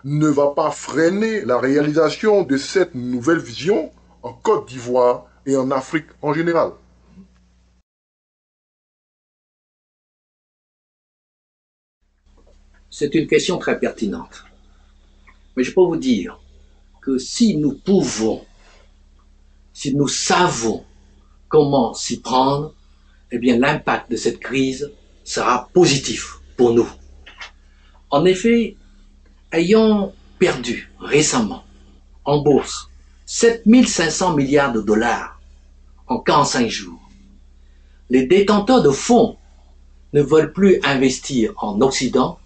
ne va pas freiner la réalisation de cette nouvelle vision en Côte d'Ivoire et en Afrique en général? C'est une question très pertinente. Mais je peux vous dire que si nous pouvons, si nous savons comment s'y prendre, eh bien l'impact de cette crise sera positif pour nous. En effet, ayant perdu récemment en bourse 7 500 milliards de dollars en 45 jours, les détenteurs de fonds ne veulent plus investir en Occident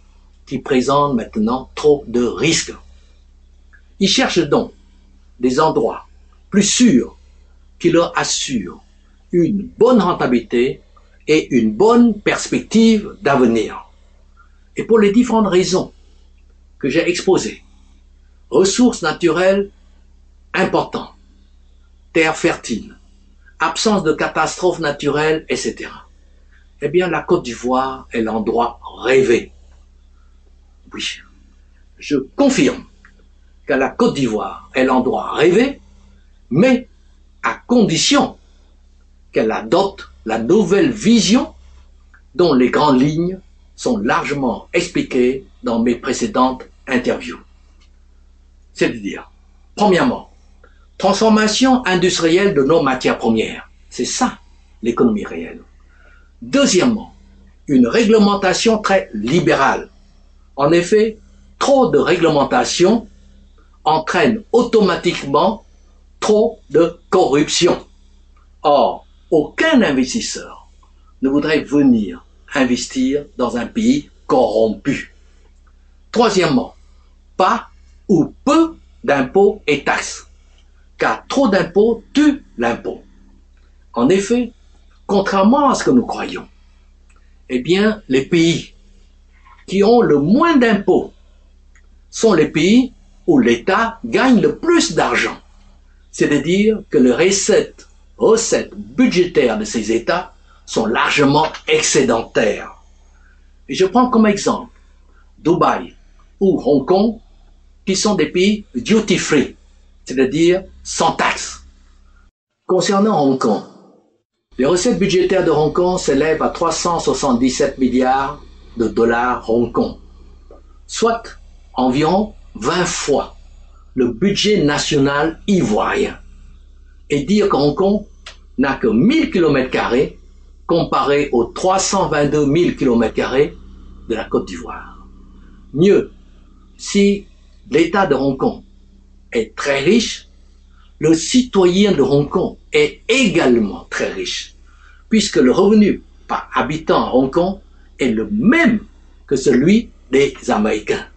qui présente maintenant trop de risques. Ils cherchent donc des endroits plus sûrs qui leur assurent une bonne rentabilité et une bonne perspective d'avenir. Et pour les différentes raisons que j'ai exposées, ressources naturelles importantes, terres fertiles, absence de catastrophes naturelles, etc. Eh bien, la Côte d'Ivoire est l'endroit rêvé. Oui, je confirme que la Côte d'Ivoire est l'endroit rêvé, mais à condition qu'elle adopte la nouvelle vision dont les grandes lignes sont largement expliquées dans mes précédentes interviews. C'est-à-dire, premièrement, transformation industrielle de nos matières premières. C'est ça, l'économie réelle. Deuxièmement, une réglementation très libérale. En effet, trop de réglementation entraîne automatiquement trop de corruption. Or, aucun investisseur ne voudrait venir investir dans un pays corrompu. Troisièmement, pas ou peu d'impôts et taxes, car trop d'impôts tue l'impôt. En effet, contrairement à ce que nous croyons, eh bien, les pays qui ont le moins d'impôts sont les pays où l'État gagne le plus d'argent. C'est-à-dire que les recettes budgétaires de ces États sont largement excédentaires. Et je prends comme exemple Dubaï ou Hong Kong, qui sont des pays duty-free, c'est-à-dire sans taxes. Concernant Hong Kong, les recettes budgétaires de Hong Kong s'élèvent à 377 milliards de dollars Hong Kong, soit environ 20 fois le budget national ivoirien. Et dire que Hong Kong n'a que 1000 km² comparé aux 322 000 km² de la Côte d'Ivoire. Mieux, si l'État de Hong Kong est très riche, le citoyen de Hong Kong est également très riche, puisque le revenu par habitant à Hong Kong est le même que celui des Américains,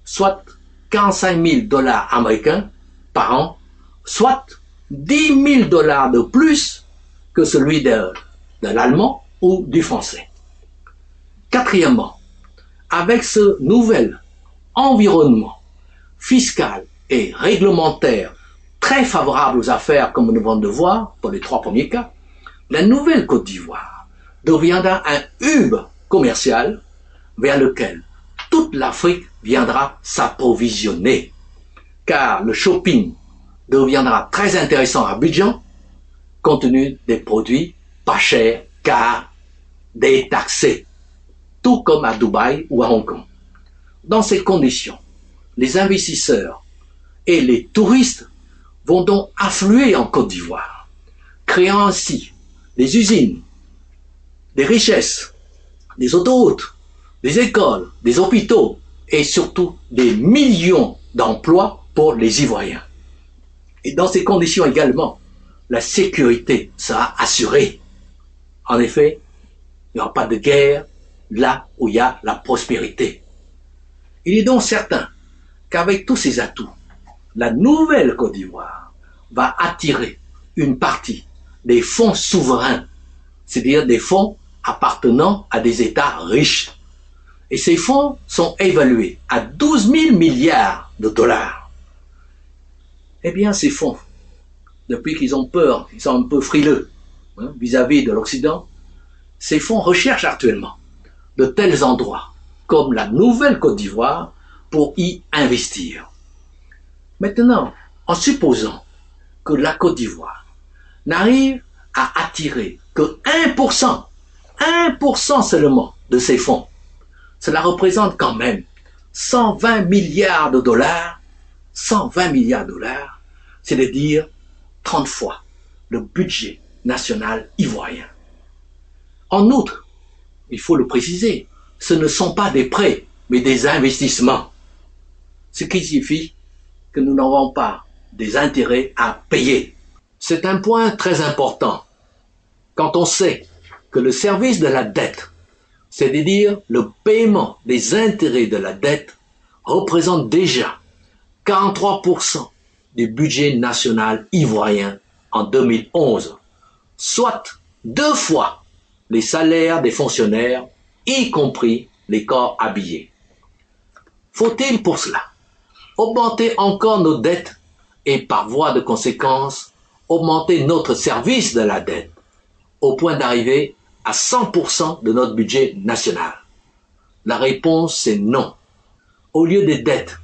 soit 45 000 dollars américains par an, soit 10 000 dollars de plus que celui de l'allemand ou du français. Quatrièmement, avec ce nouvel environnement fiscal et réglementaire très favorable aux affaires, comme nous venons de voir pour les trois premiers cas, la nouvelle Côte d'Ivoire deviendra un hub commercial vers lequel toute l'Afrique viendra s'approvisionner, car le shopping deviendra très intéressant à Abidjan, compte tenu des produits pas chers car détaxés, tout comme à Dubaï ou à Hong Kong. Dans ces conditions, les investisseurs et les touristes vont donc affluer en Côte d'Ivoire, créant ainsi des usines, des richesses, des autoroutes, des écoles, des hôpitaux et surtout des millions d'emplois pour les Ivoiriens. Et dans ces conditions également, la sécurité sera assurée. En effet, il n'y aura pas de guerre là où il y a la prospérité. Il est donc certain qu'avec tous ces atouts, la nouvelle Côte d'Ivoire va attirer une partie des fonds souverains, c'est-à-dire des fonds appartenant à des États riches. Et ces fonds sont évalués à 12 000 milliards de dollars. Eh bien, ces fonds, depuis qu'ils ont peur, ils sont un peu frileux vis-à-vis de l'Occident, ces fonds recherchent actuellement de tels endroits comme la nouvelle Côte d'Ivoire pour y investir. Maintenant, en supposant que la Côte d'Ivoire n'arrive à attirer que 1% seulement de ces fonds, cela représente quand même 120 milliards de dollars, 120 milliards de dollars, c'est-à-dire 30 fois le budget national ivoirien. En outre, il faut le préciser, ce ne sont pas des prêts, mais des investissements. Ce qui signifie que nous n'aurons pas des intérêts à payer. C'est un point très important quand on sait que le service de la dette, c'est-à-dire le paiement des intérêts de la dette, représente déjà 43% du budget national ivoirien en 2011, soit 2 fois les salaires des fonctionnaires, y compris les corps habillés. Faut-il pour cela augmenter encore nos dettes et par voie de conséquence augmenter notre service de la dette au point d'arriver à 100% de notre budget national? La réponse est non. Au lieu des dettes,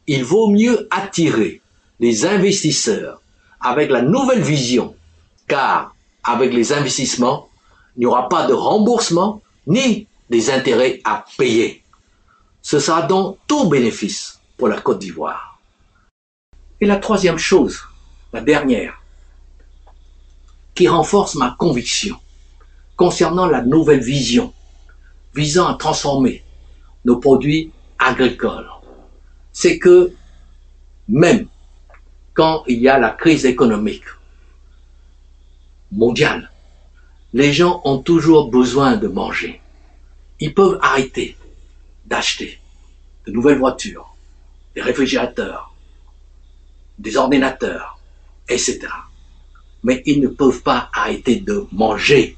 il vaut mieux attirer les investisseurs avec la nouvelle vision, car avec les investissements, il n'y aura pas de remboursement ni des intérêts à payer. Ce sera donc tout bénéfice pour la Côte d'Ivoire. Et la troisième chose, la dernière, qui renforce ma conviction concernant la nouvelle vision visant à transformer nos produits agricoles, c'est que même quand il y a la crise économique mondiale, les gens ont toujours besoin de manger. Ils peuvent arrêter d'acheter de nouvelles voitures, des réfrigérateurs, des ordinateurs, etc. Mais ils ne peuvent pas arrêter de manger.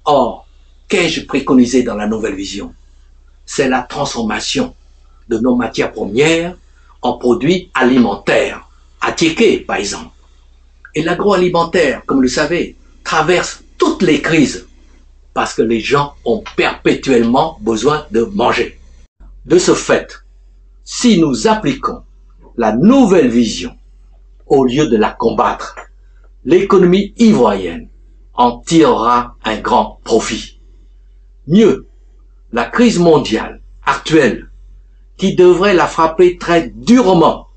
Or, qu'ai-je préconisé dans la nouvelle vision? C'est la transformation de nos matières premières en produits alimentaires, attiékés par exemple. Et l'agroalimentaire, comme vous le savez, traverse toutes les crises parce que les gens ont perpétuellement besoin de manger. De ce fait, si nous appliquons la nouvelle vision au lieu de la combattre, l'économie ivoirienne en tirera un grand profit. Mieux, la crise mondiale actuelle, qui devrait la frapper très durement,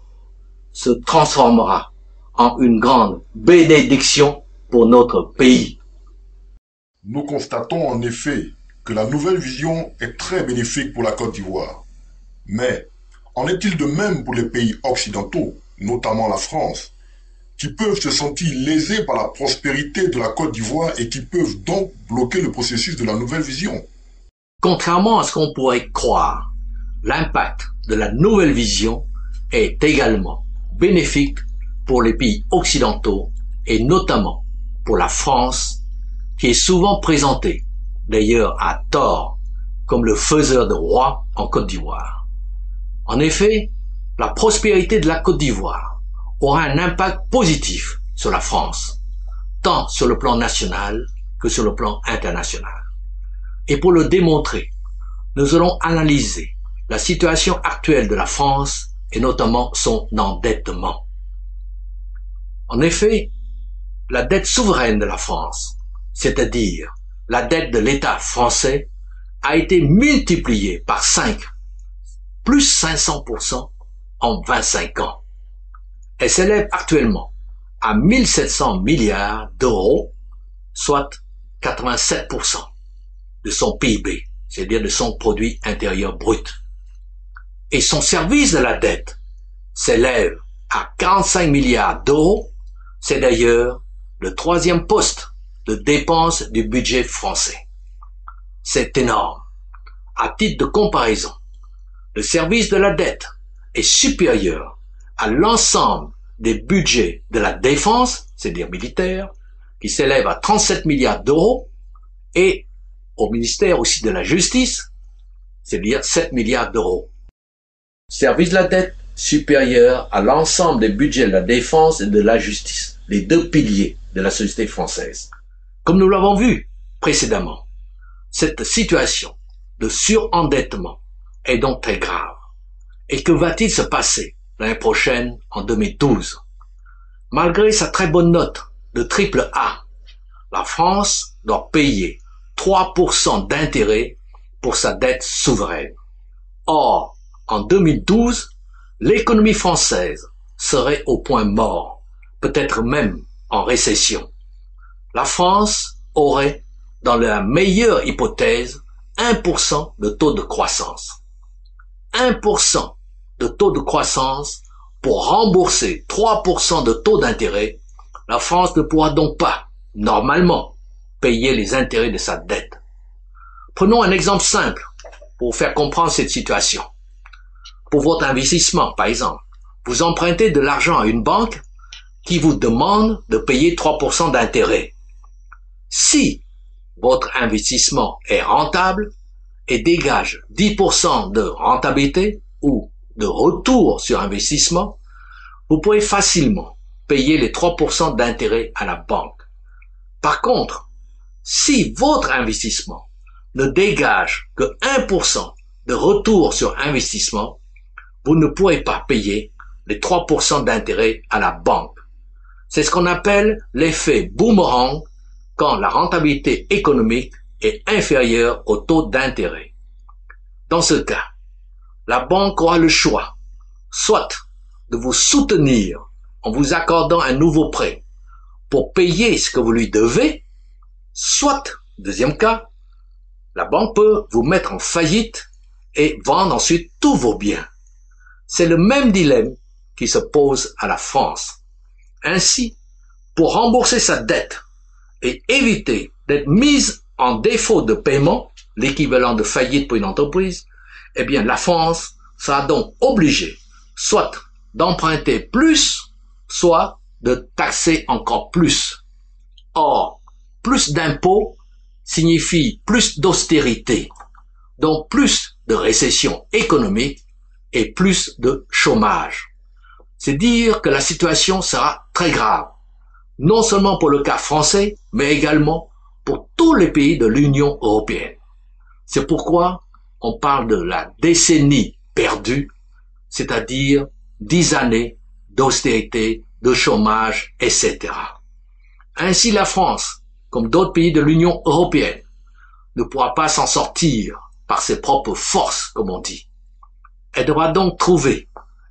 se transformera en une grande bénédiction pour notre pays. Nous constatons en effet que la nouvelle vision est très bénéfique pour la Côte d'Ivoire. Mais en est-il de même pour les pays occidentaux, notamment la France, qui peuvent se sentir lésés par la prospérité de la Côte d'Ivoire et qui peuvent donc bloquer le processus de la nouvelle vision? Contrairement à ce qu'on pourrait croire, l'impact de la nouvelle vision est également bénéfique pour les pays occidentaux et notamment pour la France, qui est souvent présentée, d'ailleurs à tort, comme le faiseur de rois en Côte d'Ivoire. En effet, la prospérité de la Côte d'Ivoire aura un impact positif sur la France, tant sur le plan national que sur le plan international. Et pour le démontrer, nous allons analyser la situation actuelle de la France et notamment son endettement. En effet, la dette souveraine de la France, c'est-à-dire la dette de l'État français, a été multipliée par 5, plus 500% en 25 ans. Elle s'élève actuellement à 1700 milliards d'euros, soit 87% de son PIB, c'est-à-dire de son produit intérieur brut. Et son service de la dette s'élève à 45 milliards d'euros, c'est d'ailleurs le 3e poste de dépenses du budget français. C'est énorme. À titre de comparaison, le service de la dette est supérieur à l'ensemble des budgets de la défense, c'est-à-dire militaire, qui s'élève à 37 milliards d'euros, et au ministère aussi de la Justice, c'est-à-dire 7 milliards d'euros. Service de la dette supérieur à l'ensemble des budgets de la défense et de la justice, les deux piliers de la société française. Comme nous l'avons vu précédemment, cette situation de surendettement est donc très grave. Et que va-t-il se passer l'année prochaine, en 2012? Malgré sa très bonne note de triple A, la France doit payer 3% d'intérêt pour sa dette souveraine. Or, en 2012, l'économie française serait au point mort, peut-être même en récession. La France aurait, dans la meilleure hypothèse, 1% de taux de croissance. 1% de taux de croissance pour rembourser 3% de taux d'intérêt, la France ne pourra donc pas, normalement, payer les intérêts de sa dette. Prenons un exemple simple pour faire comprendre cette situation. Pour votre investissement, par exemple, vous empruntez de l'argent à une banque qui vous demande de payer 3% d'intérêt. Si votre investissement est rentable et dégage 10% de rentabilité ou de retour sur investissement, vous pouvez facilement payer les 3% d'intérêt à la banque. Par contre, si votre investissement ne dégage que 1% de retour sur investissement, vous ne pourrez pas payer les 3% d'intérêt à la banque. C'est ce qu'on appelle l'effet boomerang quand la rentabilité économique est inférieure au taux d'intérêt. Dans ce cas, la banque aura le choix, soit de vous soutenir en vous accordant un nouveau prêt pour payer ce que vous lui devez, soit, deuxième cas, la banque peut vous mettre en faillite et vendre ensuite tous vos biens. C'est le même dilemme qui se pose à la France. Ainsi, pour rembourser sa dette et éviter d'être mise en défaut de paiement, l'équivalent de faillite pour une entreprise, eh bien la France sera donc obligée soit d'emprunter plus, soit de taxer encore plus. Or, plus d'impôts signifie plus d'austérité, donc plus de récession économique et plus de chômage. C'est dire que la situation sera très grave, non seulement pour le cas français, mais également pour tous les pays de l'Union européenne. C'est pourquoi on parle de la décennie perdue, c'est-à-dire 10 années d'austérité, de chômage, etc. Ainsi, la France, comme d'autres pays de l'Union européenne, ne pourra pas s'en sortir par ses propres forces, comme on dit. Elle devra donc trouver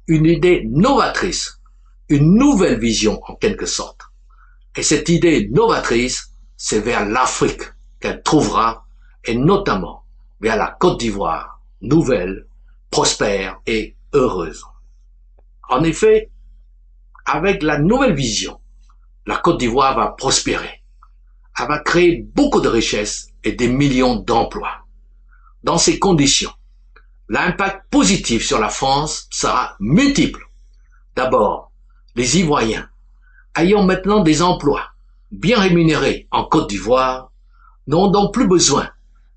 une idée novatrice, une nouvelle vision en quelque sorte. Et cette idée novatrice, c'est vers l'Afrique qu'elle trouvera, et notamment vers la Côte d'Ivoire, nouvelle, prospère et heureuse. En effet, avec la nouvelle vision, la Côte d'Ivoire va prospérer. Elle va créer beaucoup de richesses et des millions d'emplois. Dans ces conditions, l'impact positif sur la France sera multiple. D'abord, les Ivoiriens, ayant maintenant des emplois bien rémunérés en Côte d'Ivoire, n'ont donc plus besoin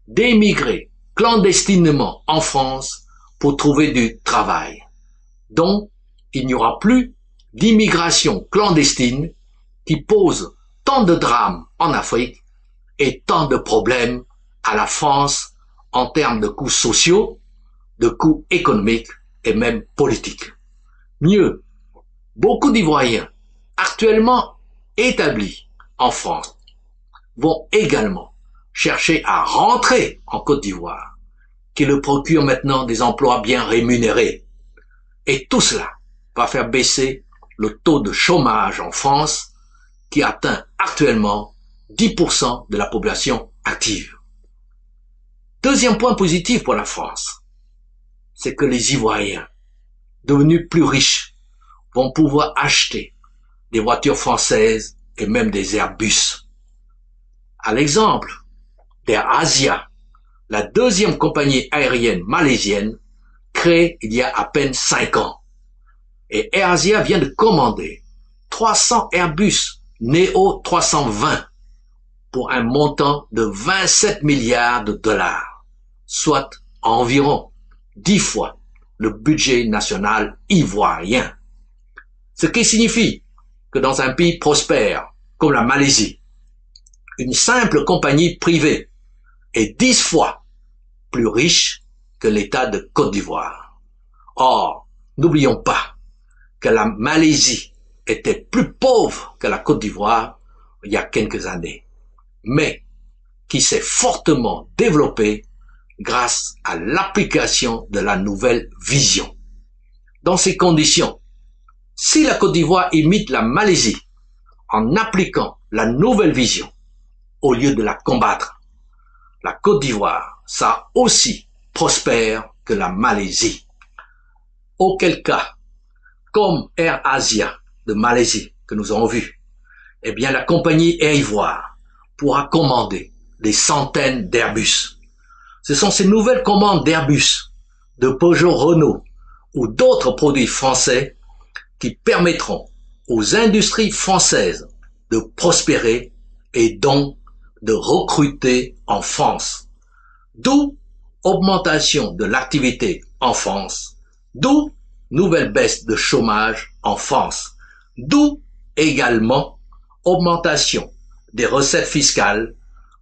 d'émigrer clandestinement en France pour trouver du travail. Donc, il n'y aura plus d'immigration clandestine qui pose tant de drames en Afrique et tant de problèmes à la France en termes de coûts sociaux, de coûts économiques et même politiques. Mieux, beaucoup d'Ivoiriens actuellement établis en France vont également chercher à rentrer en Côte d'Ivoire, qui leur procure maintenant des emplois bien rémunérés. Et tout cela va faire baisser le taux de chômage en France, qui atteint actuellement 10% de la population active. Deuxième point positif pour la France, c'est que les Ivoiriens, devenus plus riches, vont pouvoir acheter des voitures françaises et même des Airbus. À l'exemple d'AirAsia, la deuxième compagnie aérienne malaisienne, créée il y a à peine 5 ans. Et AirAsia vient de commander 300 Airbus Neo 320 pour un montant de 27 milliards de dollars, soit environ 10 fois le budget national ivoirien. Ce qui signifie que dans un pays prospère comme la Malaisie, une simple compagnie privée est 10 fois plus riche que l'État de Côte d'Ivoire. Or, n'oublions pas que la Malaisie était plus pauvre que la Côte d'Ivoire il y a quelques années, mais qui s'est fortement développée grâce à l'application de la nouvelle vision. Dans ces conditions, si la Côte d'Ivoire imite la Malaisie en appliquant la nouvelle vision au lieu de la combattre, la Côte d'Ivoire sera aussi prospère que la Malaisie. Auquel cas, comme AirAsia de Malaisie que nous avons vu, eh bien la compagnie Air Ivoire pourra commander des centaines d'Airbus. Ce sont ces nouvelles commandes d'Airbus, de Peugeot Renault ou d'autres produits français qui permettront aux industries françaises de prospérer et donc de recruter en France. D'où augmentation de l'activité en France, d'où nouvelle baisse de chômage en France, d'où également augmentation des recettes fiscales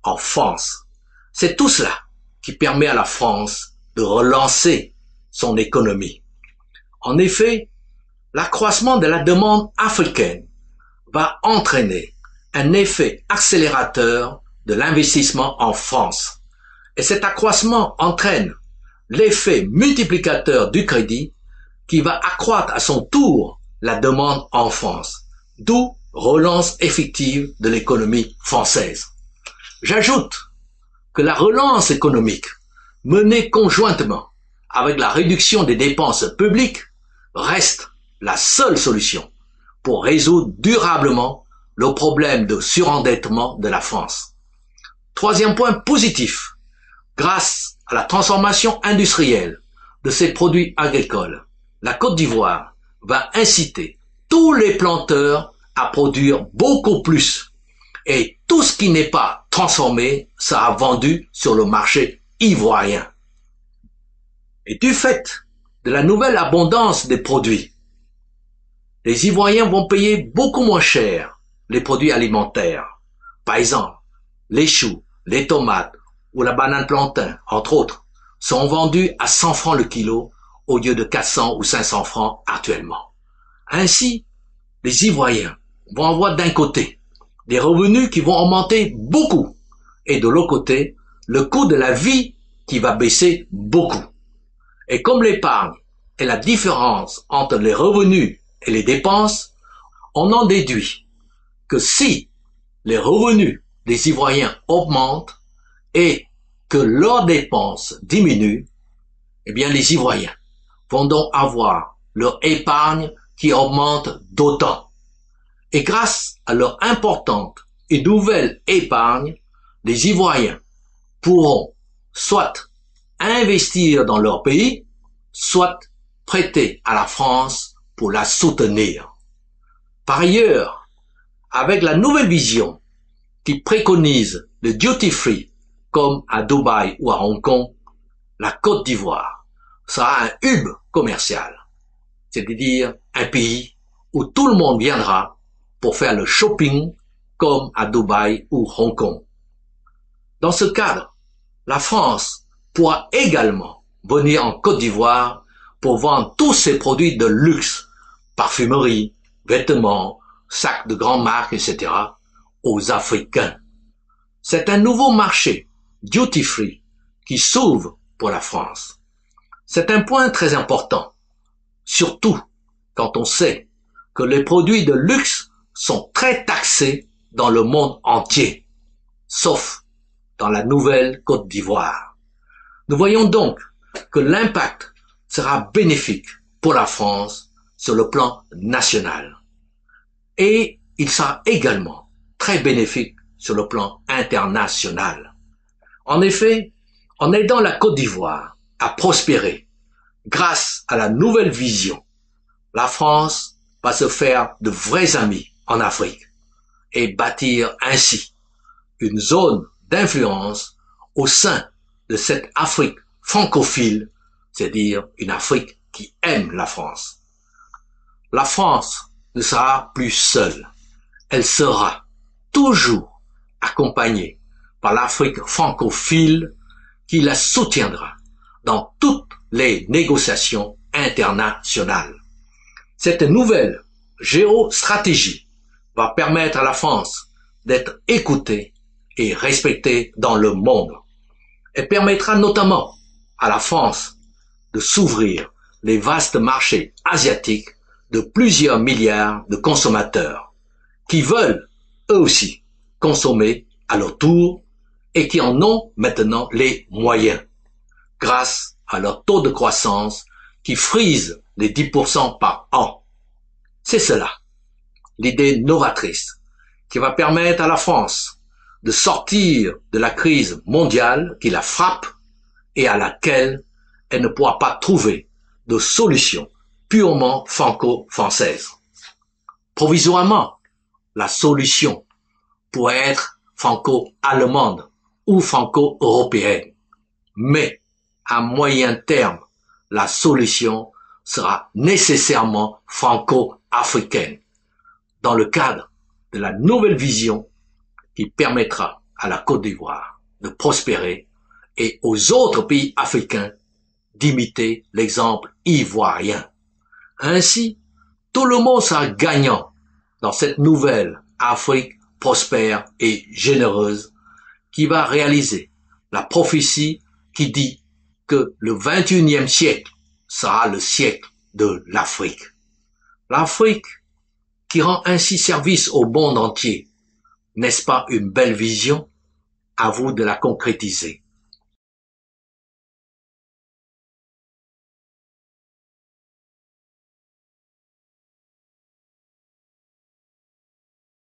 en France. C'est tout cela qui permet à la France de relancer son économie. En effet, l'accroissement de la demande africaine va entraîner un effet accélérateur de l'investissement en France. Et cet accroissement entraîne l'effet multiplicateur du crédit qui va accroître à son tour la demande en France, d'où relance effective de l'économie française. J'ajoute que la relance économique menée conjointement avec la réduction des dépenses publiques reste la seule solution pour résoudre durablement le problème de surendettement de la France. Troisième point positif, grâce à la transformation industrielle de ses produits agricoles, la Côte d'Ivoire va inciter tous les planteurs à produire beaucoup plus et tout ce qui n'est pas transformé sera vendu sur le marché ivoirien. Et du fait de la nouvelle abondance des produits, les Ivoiriens vont payer beaucoup moins cher les produits alimentaires. Par exemple, les choux, les tomates ou la banane plantain, entre autres, sont vendus à 100 francs le kilo au lieu de 400 ou 500 francs actuellement. Ainsi, les Ivoiriens vont avoir d'un côté des revenus qui vont augmenter beaucoup et de l'autre côté, le coût de la vie qui va baisser beaucoup. Et comme l'épargne est la différence entre les revenus et les dépenses, on en déduit que si les revenus des Ivoiriens augmentent et que leurs dépenses diminuent, eh bien les Ivoiriens vont donc avoir leur épargne qui augmente d'autant. Et grâce à leur importante et nouvelle épargne, les Ivoiriens pourront soit investir dans leur pays, soit prêter à la France pour la soutenir. Par ailleurs, avec la nouvelle vision qui préconise le duty free comme à Dubaï ou à Hong Kong, la Côte d'Ivoire sera un hub commercial, c'est-à-dire un pays où tout le monde viendra pour faire le shopping comme à Dubaï ou Hong Kong. Dans ce cadre, la France pourra également venir en Côte d'Ivoire pour vendre tous ses produits de luxe, parfumerie, vêtements, sacs de grandes marques, etc., aux Africains. C'est un nouveau marché duty-free qui s'ouvre pour la France. C'est un point très important, surtout quand on sait que les produits de luxe sont très taxés dans le monde entier, sauf dans la nouvelle Côte d'Ivoire. Nous voyons donc que l'impact sera bénéfique pour la France sur le plan national. Et il sera également très bénéfique sur le plan international. En effet, en aidant la Côte d'Ivoire à prospérer grâce à la nouvelle vision, la France va se faire de vrais amis en Afrique et bâtir ainsi une zone d'influence au sein de cette Afrique francophile, c'est-à-dire une Afrique qui aime la France. La France ne sera plus seule. Elle sera toujours accompagnée par l'Afrique francophile qui la soutiendra dans toutes les négociations internationales. Cette nouvelle géostratégie va permettre à la France d'être écoutée et respectée dans le monde. Elle permettra notamment à la France de s'ouvrir les vastes marchés asiatiques de plusieurs milliards de consommateurs qui veulent, eux aussi, consommer à leur tour et qui en ont maintenant les moyens, grâce à leur taux de croissance qui frise les 10% par an. C'est cela, l'idée novatrice, qui va permettre à la France de sortir de la crise mondiale qui la frappe et à laquelle elle ne pourra pas trouver de solution purement franco-française. Provisoirement, la solution pourrait être franco-allemande ou franco-européenne. Mais à moyen terme, la solution sera nécessairement franco-africaine, dans le cadre de la nouvelle vision qui permettra à la Côte d'Ivoire de prospérer et aux autres pays africains d'imiter l'exemple ivoirien. Ainsi, tout le monde sera gagnant dans cette nouvelle Afrique prospère et généreuse qui va réaliser la prophétie qui dit que le 21e siècle sera le siècle de l'Afrique. L'Afrique qui rend ainsi service au monde entier. N'est-ce pas une belle vision? À vous de la concrétiser.